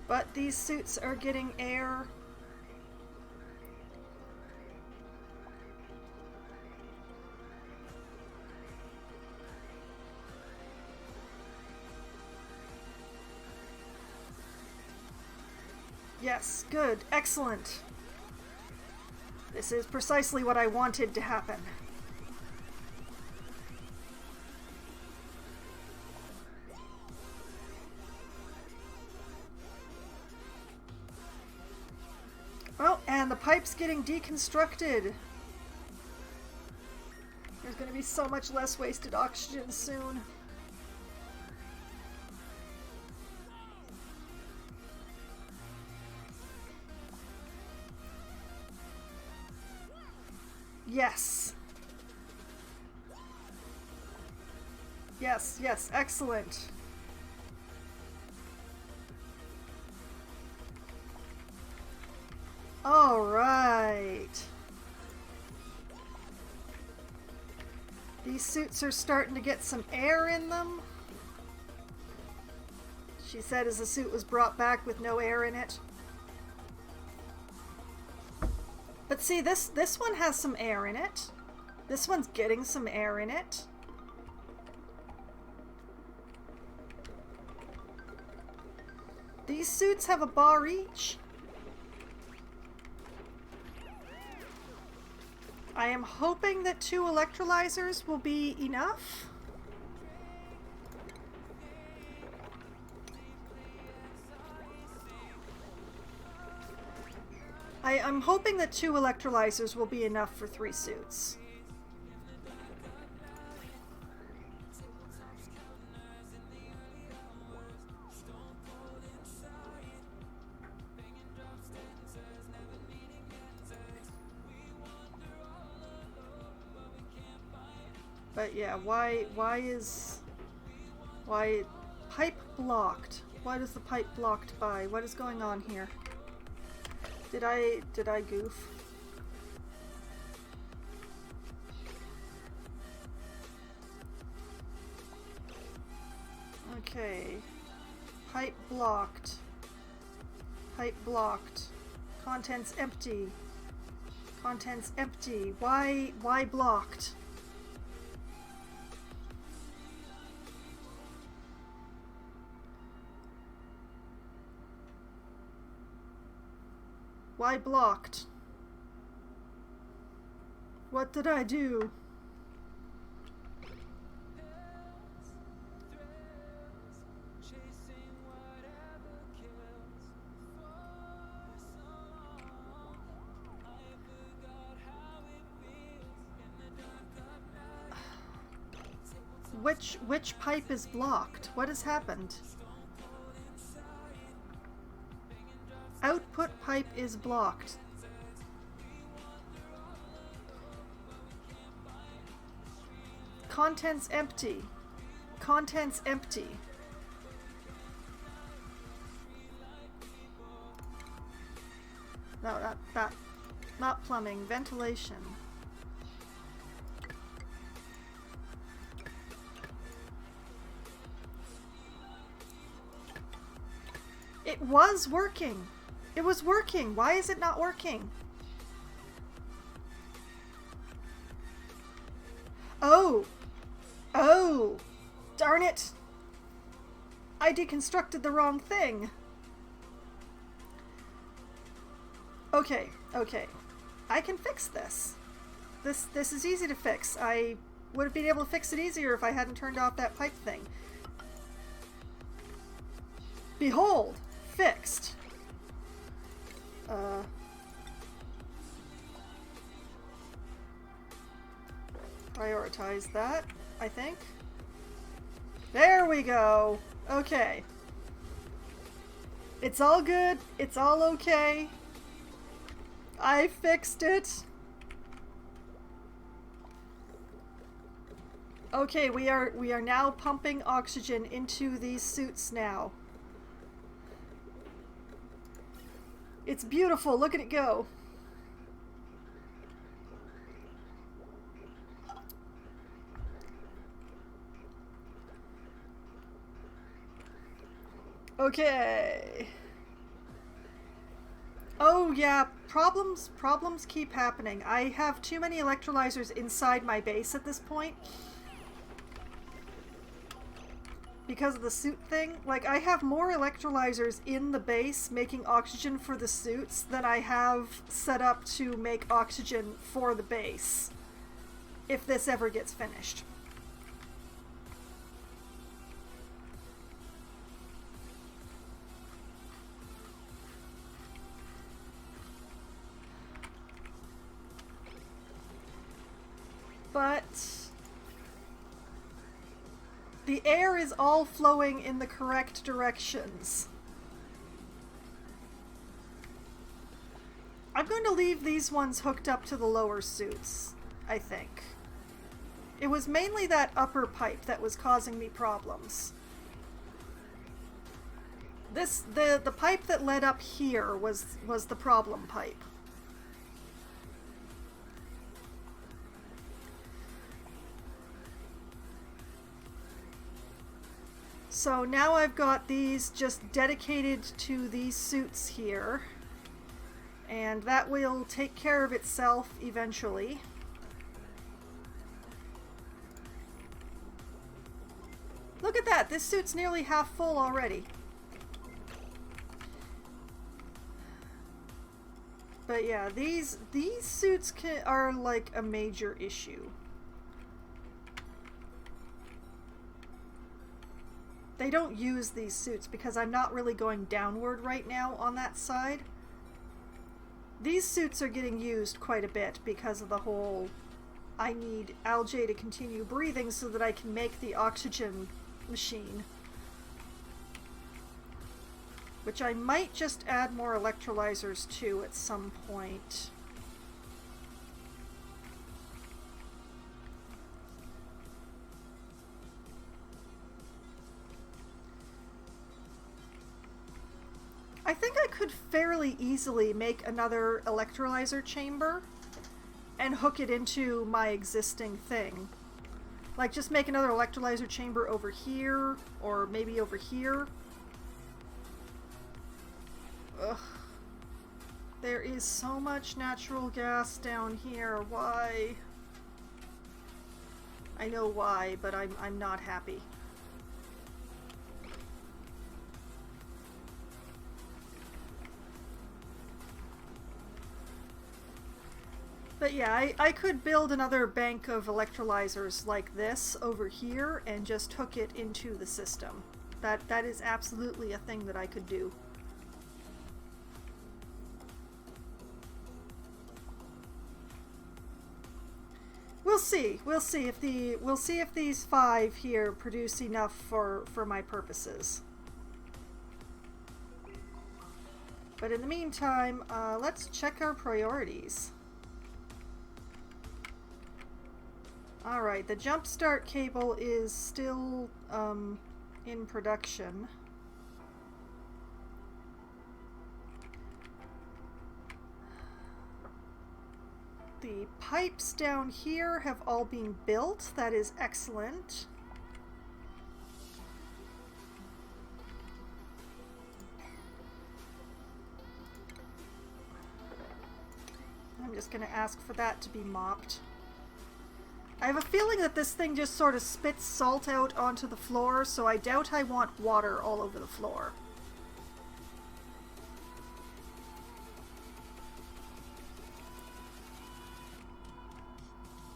But these suits are getting air. Yes, good, excellent. This is precisely what I wanted to happen. Oh, and the pipe's getting deconstructed. There's going to be so much less wasted oxygen soon. Yes. Yes, excellent. All right. These suits are starting to get some air in them. She said as the suit was brought back with no air in it. But see, this one has some air in it. This one's getting some air in it. These suits have a bar each. I am hoping that 2 electrolyzers will be enough. I'm hoping that 2 electrolyzers will be enough for 3 suits. But yeah, why pipe blocked? What is the pipe blocked by? What is going on here? Did I goof? Okay. Pipe blocked. Pipe blocked. Contents empty. Contents empty. Why blocked? Why blocked? What did I do? Which pipe is blocked? What has happened? Output pipe is blocked. Contents empty. Contents empty. No, that not plumbing, ventilation. It was working. It was working. Why is it not working? Oh. Oh. Darn it. I deconstructed the wrong thing. Okay, okay. I can fix this. This is easy to fix. I would have been able to fix it easier if I hadn't turned off that pipe thing. Behold! Fixed. Prioritize that, I think. There we go. Okay. It's all good. It's all okay. I fixed it. Okay, we are now pumping oxygen into these suits now. It's beautiful. Look at it go. Okay. Oh yeah, problems keep happening. I have too many electrolyzers inside my base at this point. Because of the suit thing. Like, I have more electrolyzers in the base making oxygen for the suits than I have set up to make oxygen for the base. If this ever gets finished. But the air is all flowing in the correct directions. I'm going to leave these ones hooked up to the lower suits, I think. It was mainly that upper pipe that was causing me problems. The pipe that led up here was the problem pipe. So now I've got these just dedicated to these suits here. And that will take care of itself eventually. Look at that! This suit's nearly half full already. But yeah, these suits are like a major issue. They don't use these suits because I'm not really going downward right now on that side. These suits are getting used quite a bit because of the whole I need Algae to continue breathing so that I can make the oxygen machine. Which I might just add more electrolyzers to at some point. I think I could fairly easily make another electrolyzer chamber and hook it into my existing thing. Like, just make another electrolyzer chamber over here, or maybe over here. Ugh. There is so much natural gas down here. Why? I know why, but I'm not happy. But yeah, I could build another bank of electrolyzers like this over here and just hook it into the system. That is absolutely a thing that I could do. We'll see. We'll see if these 5 here produce enough for my purposes. But in the meantime, let's check our priorities. Alright, the jumpstart cable is still in production. The pipes down here have all been built. That is excellent. I'm just going to ask for that to be mopped. I have a feeling that this thing just sort of spits salt out onto the floor, so I doubt I want water all over the floor.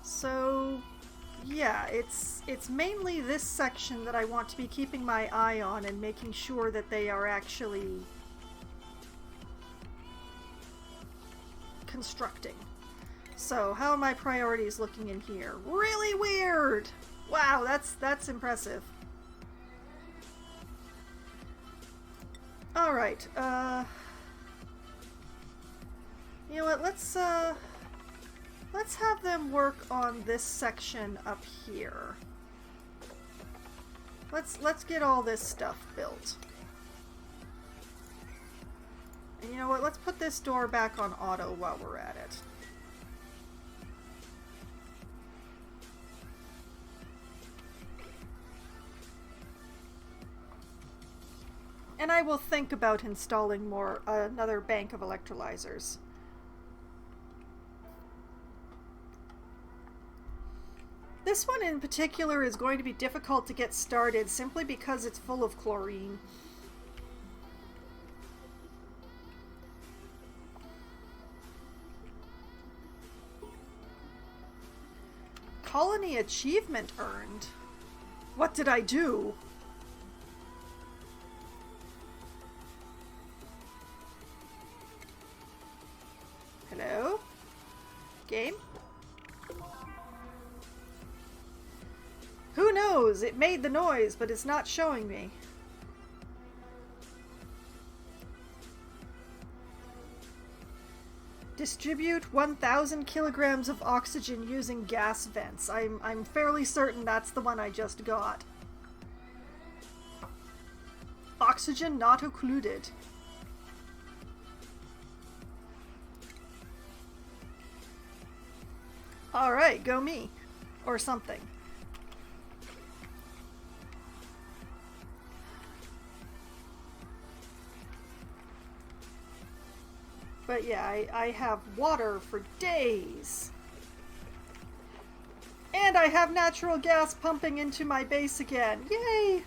So, yeah, it's mainly this section that I want to be keeping my eye on and making sure that they are actually constructing. So, how are my priorities looking in here? Really weird! Wow, that's impressive. Alright, you know what, let's have them work on this section up here. Let's get all this stuff built. And you know what, let's put this door back on auto while we're at it. And I will think about installing another bank of electrolyzers. This one in particular is going to be difficult to get started simply because it's full of chlorine. Colony achievement earned? What did I do? Hello? Game? Who knows? It made the noise, but it's not showing me. Distribute 1,000 kilograms of oxygen using gas vents. I'm fairly certain that's the one I just got. Oxygen not occluded. Alright, go me. Or something. But yeah, I have water for days. And I have natural gas pumping into my base again. Yay!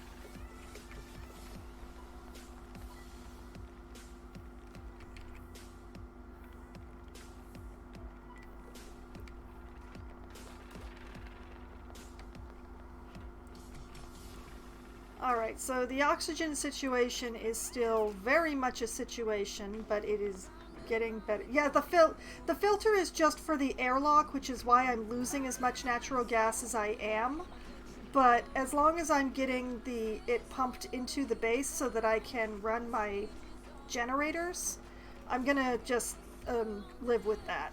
Alright, so the oxygen situation is still very much a situation, but it is getting better. Yeah, the filter is just for the airlock, which is why I'm losing as much natural gas as I am. But as long as I'm getting it pumped into the base so that I can run my generators, I'm gonna just live with that.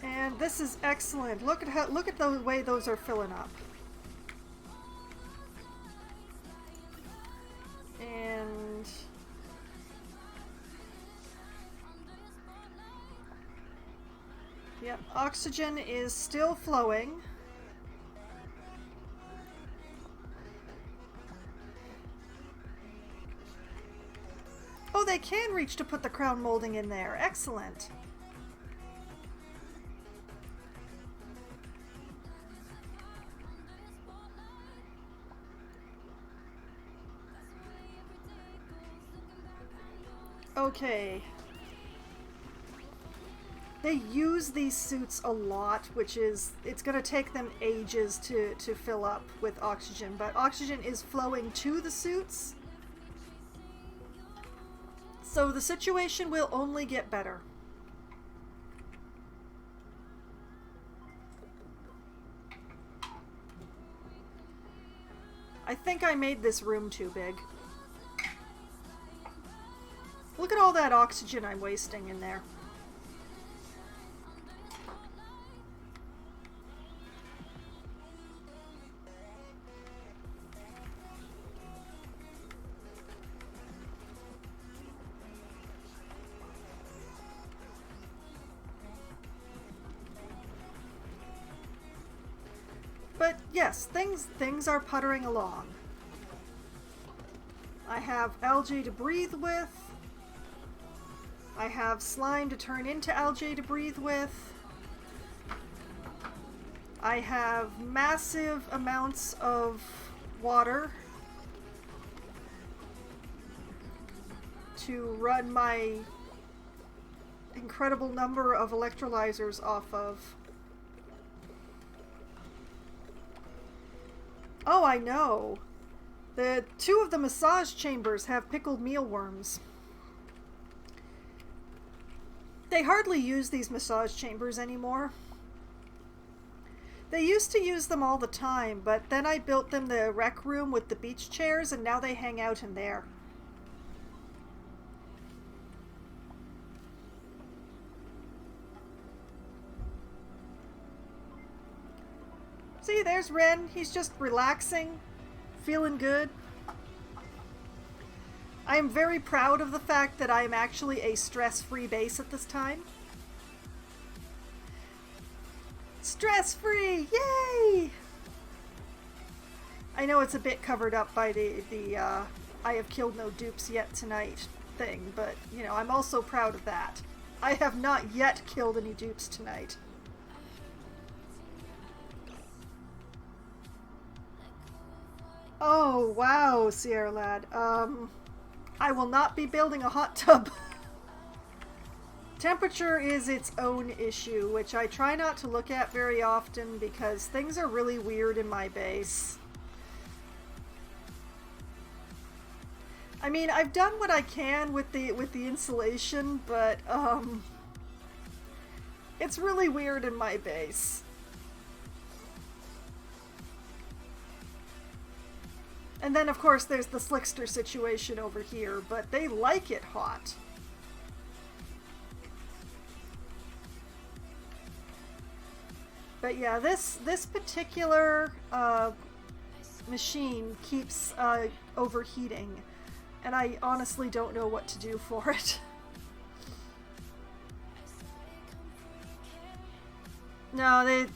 And this is excellent. Look at the way those are filling up. And Oxygen is still flowing. Oh, they can reach to put the crown molding in there. Excellent. Okay. They use these suits a lot, which is, it's going to take them ages to fill up with oxygen, but oxygen is flowing to the suits. So the situation will only get better. I think I made this room too big. Look at all that oxygen I'm wasting in there. But yes, things are puttering along. I have algae to breathe with. I have slime to turn into algae to breathe with. I have massive amounts of water to run my incredible number of electrolyzers off of. Oh, I know. The two of the massage chambers have pickled mealworms. They hardly use these massage chambers anymore. They used to use them all the time, but then I built them the rec room with the beach chairs, and now they hang out in there. See, there's Ren. He's just relaxing, feeling good. I am very proud of the fact that I am actually a stress-free base at this time. Stress-free! Yay! I know it's a bit covered up by the I have killed no dupes yet tonight thing, but, you know, I'm also proud of that. I have not yet killed any dupes tonight. Oh, wow, Sierra Lad. I will not be building a hot tub. Temperature is its own issue, which I try not to look at very often because things are really weird in my base. I mean, I've done what I can with the insulation, but it's really weird in my base. And then, of course, there's the Slickster situation over here, but they like it hot. But yeah, this particular machine keeps overheating, and I honestly don't know what to do for it. No,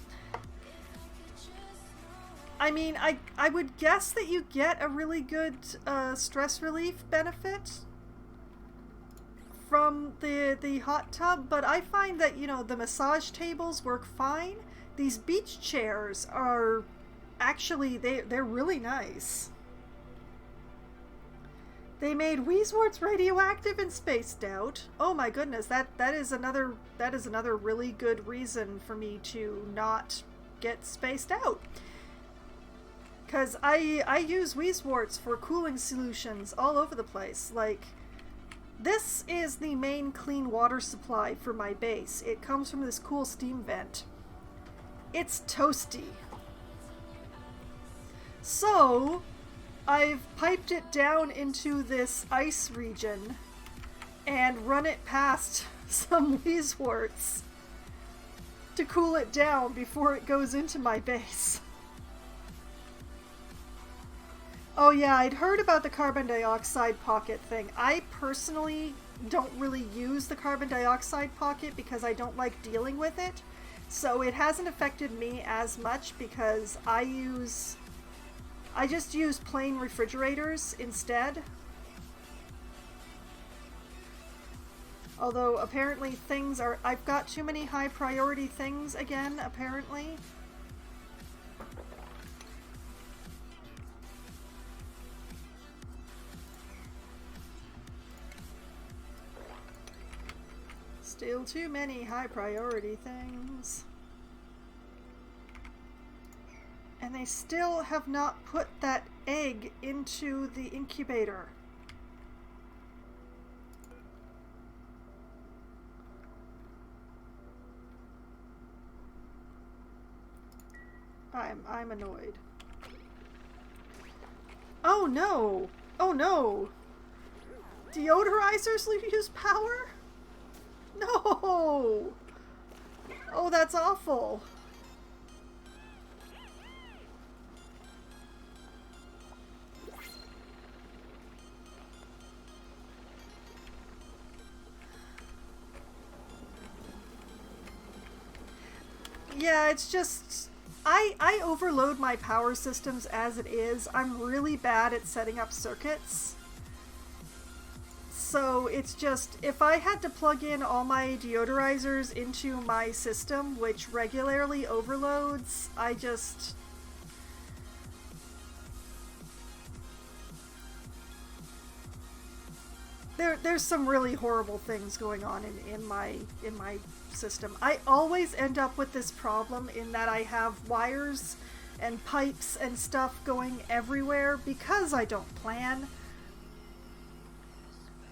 I mean, I would guess that you get a really good stress relief benefit from the hot tub, but I find that, you know, the massage tables work fine. These beach chairs are actually, they're really nice. They made Wheezeworts radioactive and spaced out. Oh my goodness, that is another really good reason for me to not get spaced out. Because I use Wheezeworts for cooling solutions all over the place. Like, this is the main clean water supply for my base. It comes from this cool steam vent. It's toasty. So, I've piped it down into this ice region and run it past some Wheezeworts to cool it down before it goes into my base. Oh yeah, I'd heard about the carbon dioxide pocket thing. I personally don't really use the carbon dioxide pocket because I don't like dealing with it. So it hasn't affected me as much because I just use plain refrigerators instead. Although apparently I've got too many high priority things again, apparently. Still too many high priority things. And they still have not put that egg into the incubator. I'm annoyed. Oh no! Oh no! Deodorizers use power? No! Oh, that's awful. Yeah, it's just... I overload my power systems as it is. I'm really bad at setting up circuits. So it's just, if I had to plug in all my deodorizers into my system, which regularly overloads, I just... There's some really horrible things going on in my system. I always end up with this problem in that I have wires and pipes and stuff going everywhere because I don't plan.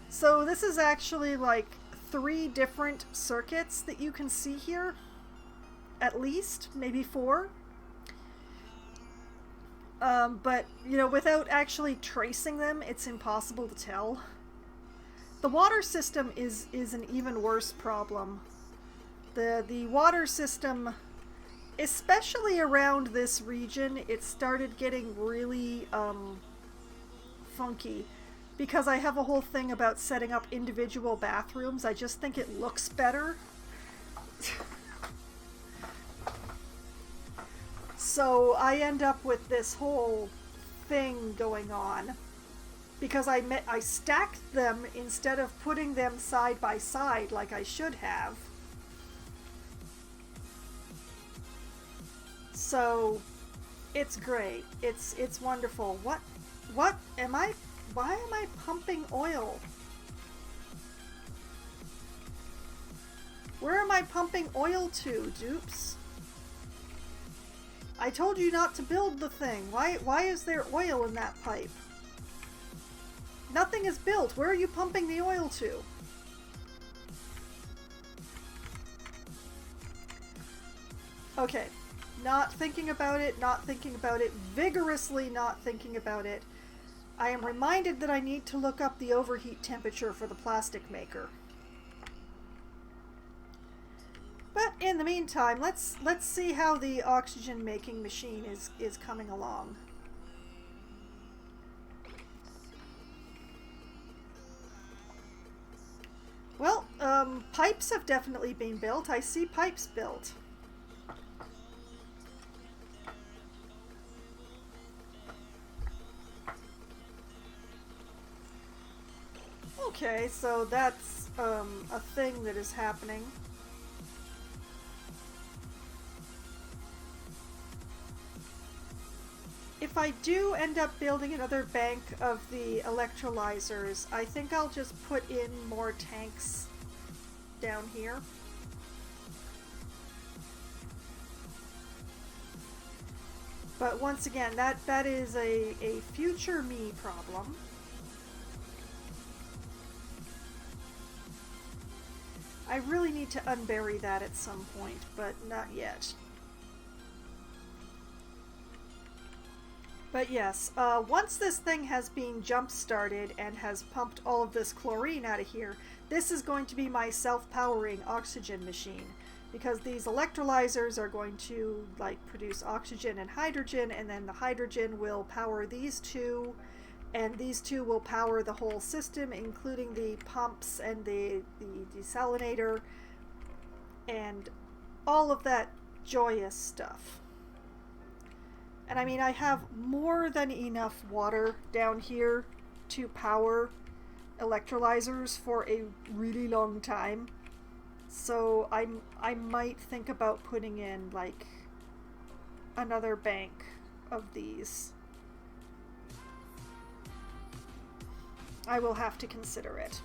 So this is actually like 3 different circuits that you can see here. At least, maybe 4. But, you know, without actually tracing them, it's impossible to tell. The water system is an even worse problem. The water system, especially around this region, it started getting really funky because I have a whole thing about setting up individual bathrooms. I just think it looks better. So I end up with this whole thing going on because I stacked them instead of putting them side by side like I should have. So it's great. It's wonderful. What am I? Why am I pumping oil? Where am I pumping oil to, dupes? I told you not to build the thing. Why is there oil in that pipe? Nothing is built. Where are you pumping the oil to? Okay. Not thinking about it, vigorously not thinking about it. I am reminded that I need to look up the overheat temperature for the plastic maker. But in the meantime, let's see how the oxygen making machine is coming along. Well, pipes have definitely been built. I see pipes built. Okay, so that's a thing that is happening. If I do end up building another bank of the electrolyzers, I think I'll just put in more tanks down here. But once again, that is a future me problem. I really need to unbury that at some point, but not yet. But yes, once this thing has been jump-started and has pumped all of this chlorine out of here, this is going to be my self-powering oxygen machine. Because these electrolyzers are going to like produce oxygen and then the hydrogen will power these two, and these two will power the whole system, including the pumps and the desalinator, and all of that joyous stuff. And I mean, I have more than enough water down here to power electrolyzers for a really long time. So I might think about putting in like another bank of these. I will have to consider it.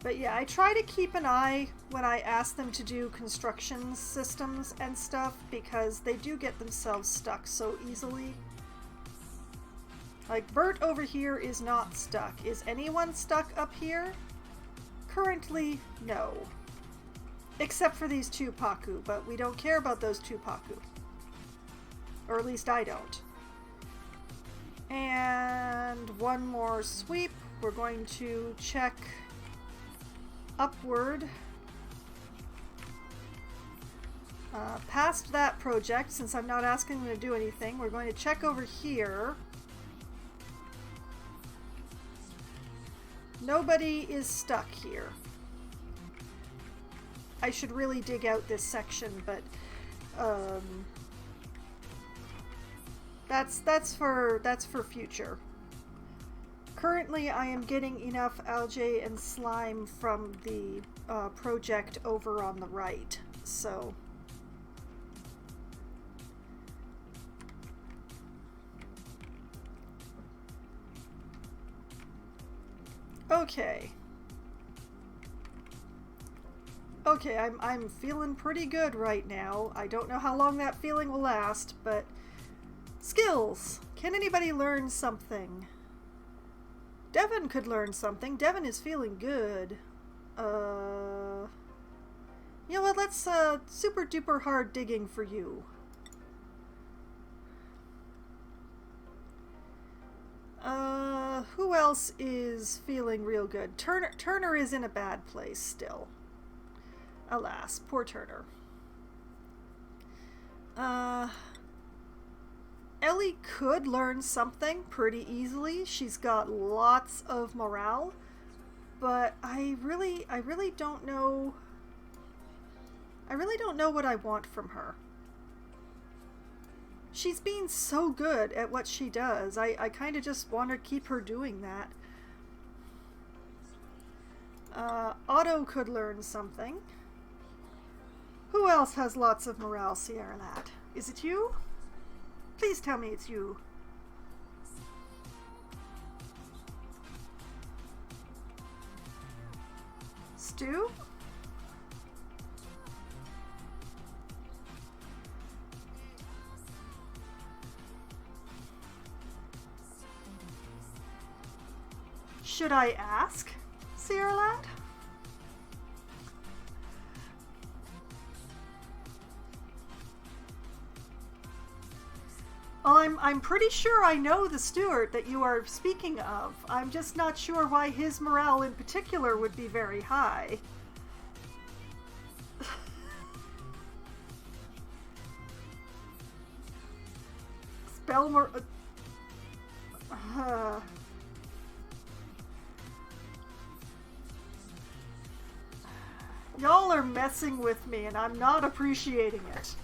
But yeah, I try to keep an eye when I ask them to do construction systems and stuff, because they do get themselves stuck so easily. Like, Bert over here is not stuck. Is anyone stuck up here? Currently, no. Except for these two Paku, but we don't care about those two Paku. Or at least I don't. And one more sweep. We're going to check upward. Past that project, since I'm not asking them to do anything, we're going to check over here. Nobody is stuck here. I should really dig out this section, but that's for future. Currently, I am getting enough algae and slime from the project over on the right, so. Okay. Okay, I'm feeling pretty good right now. I don't know how long that feeling will last, but skills. Can anybody learn something? Devin could learn something. Devin is feeling good. You know what? Let's super duper hard digging for you. Who else is feeling real good? Turner is in a bad place still. Alas, poor Turner. Ellie could learn something pretty easily. She's got lots of morale, but I really don't know. I really don't know what I want from her. She's being so good at what she does. I kind of just want to keep her doing that. Otto could learn something. Who else has lots of morale, Sierra Lad? Is it you? Please tell me it's you. Stu? Should I ask, Sierra Lad? Well, I'm pretty sure I know the steward that you are speaking of. I'm just not sure why his morale in particular would be very high. Spell Y'all are messing with me and I'm not appreciating it.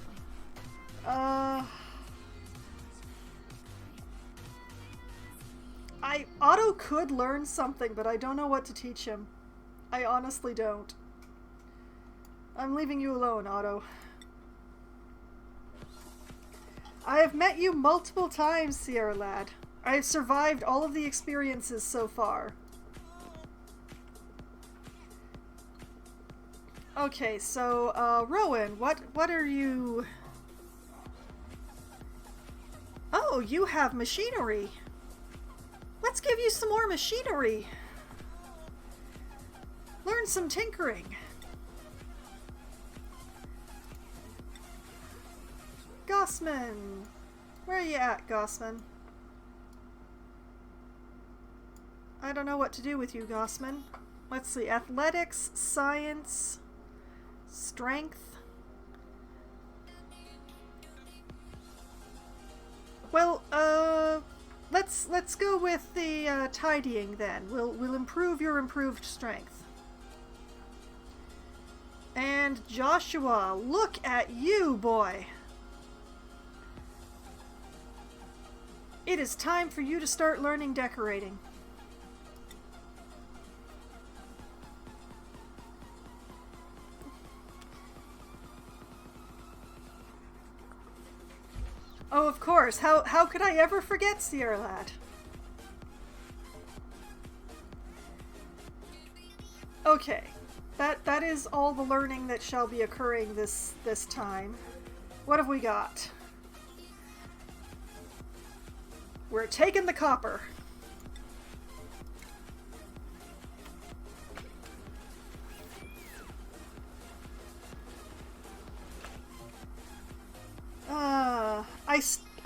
Otto could learn something, but I don't know what to teach him. I honestly don't. I'm leaving you alone, Otto. I have met you multiple times, Sierra Lad. I have survived all of the experiences so far. Okay, so, Rowan, what are you... Oh, you have machinery. Let's give you some more machinery. Learn some tinkering. Gossman. Where are you at, Gossman? I don't know what to do with you, Gossman. Let's see. Athletics, science, strength. Well, let's go with the tidying then. We'll improve your improved strength. And Joshua, look at you, boy. It is time for you to start learning decorating. Oh, of course. How could I ever forget, Sierra Lad? Okay. That is all the learning that shall be occurring this time. What have we got? We're taking the copper.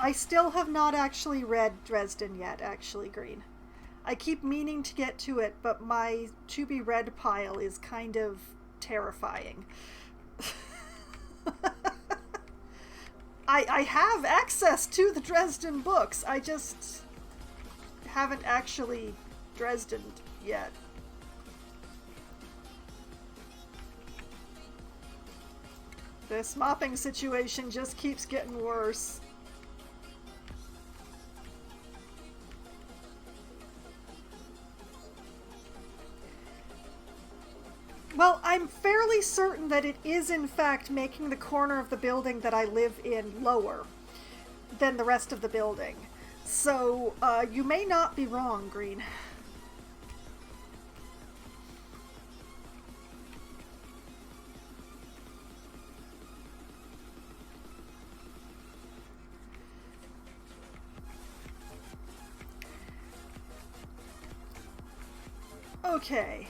I still have not actually read Dresden yet, actually, Green. I keep meaning to get to it, but my to-be-read pile is kind of terrifying. I have access to the Dresden books, I just haven't actually Dresdened yet. This mopping situation just keeps getting worse. Well, I'm fairly certain that it is in fact making the corner of the building that I live in lower than the rest of the building. So, you may not be wrong, Green. Okay.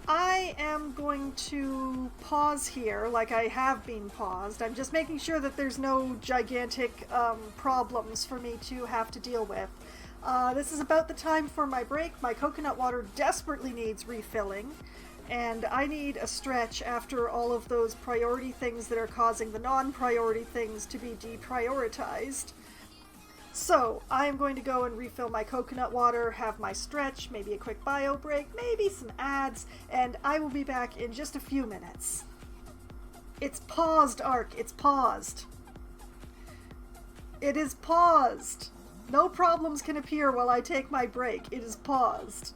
I am going to pause here, like I have been paused. I'm just making sure that there's no gigantic problems for me to have to deal with. This is about the time for my break. My coconut water desperately needs refilling, and I need a stretch after all of those priority things that are causing the non-priority things to be deprioritized. So, I am going to go and refill my coconut water, have my stretch, maybe a quick bio break, maybe some ads, and I will be back in just a few minutes. It's paused, Ark. It's paused. It is paused. No problems can appear while I take my break. It is paused.